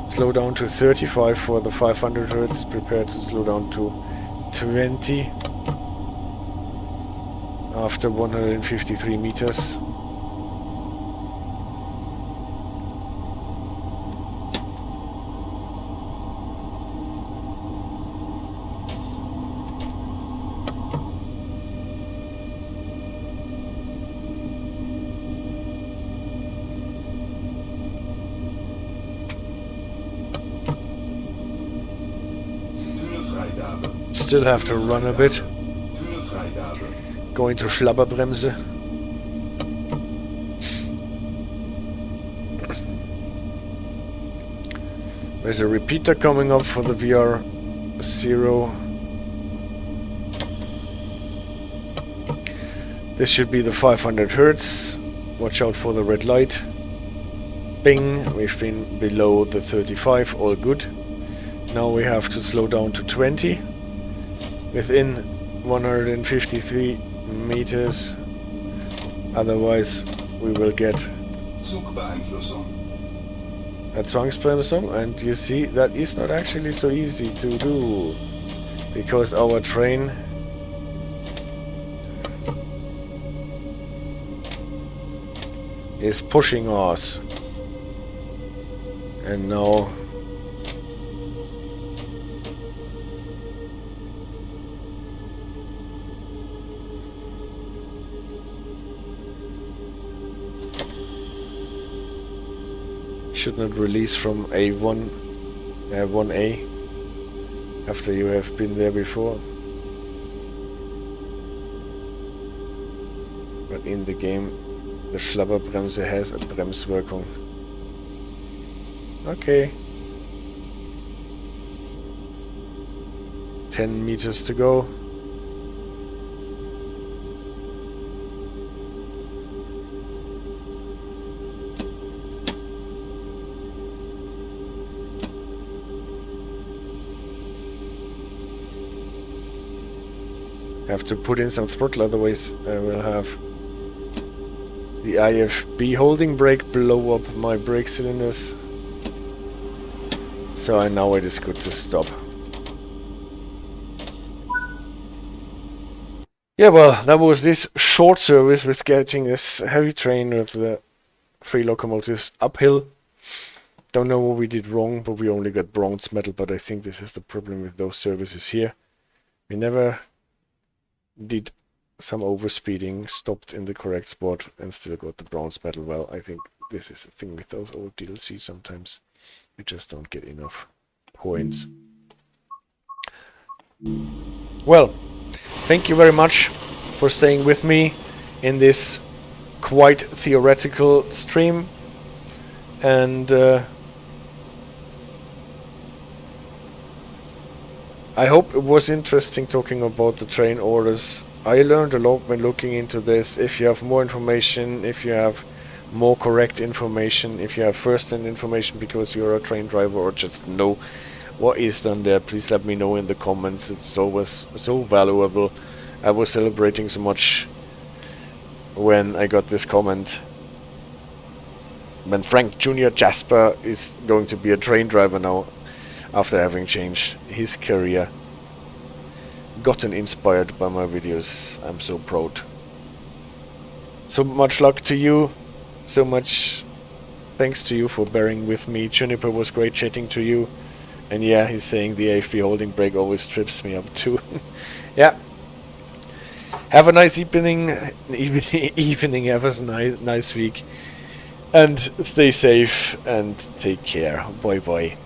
slow down to 35 for the 500 Hz, prepare to slow down to 20 after 153 meters. still have to run a bit. Kühlfreigabe. Going to Schlabberbremse. There's a repeater coming up for the VR0. This should be the 500 Hertz. Watch out for the red light. Bing, we've been below the 35, all good. Now we have to slow down to 20. Within 153 meters. Otherwise we will get Zugbeeinflussung. a Zwangsbremsung, and you see that is not actually so easy to do, because our train is pushing us, and now should not release from A1, 1A, after you have been there before. But in the game, the Schlabberbremse has a Bremswirkung. Okay. 10 meters to go. Have to put in some throttle, otherwise I will have the IFB holding brake blow up my brake cylinders. So I know it is good to stop. Yeah, well, that was this short service with getting this heavy train with the 3 locomotives uphill. Don't know what we did wrong, but we only got bronze medal, but I think this is the problem with those services here. We never did some overspeeding, stopped in the correct spot, and still got the bronze medal. Well, I think this is the thing with those old DLC. Sometimes we just don't get enough points. Well, thank you very much for staying with me in this quite theoretical stream, and I hope it was interesting talking about the train orders. I learned a lot when looking into this. If you have more information, if you have more correct information, if you have first-hand information because you're a train driver or just know what is done there, please let me know in the comments. It's always so valuable. I was celebrating so much when I got this comment. When Frank Jr. Jasper is going to be a train driver now, after having changed his career. Gotten inspired by my videos. I'm so proud. So much luck to you. So much thanks to you for bearing with me. Juniper was great chatting to you. And yeah, he's saying the AFB holding brake always trips me up too. Yeah. Have a nice evening. Have a nice week. And stay safe and take care. Bye bye.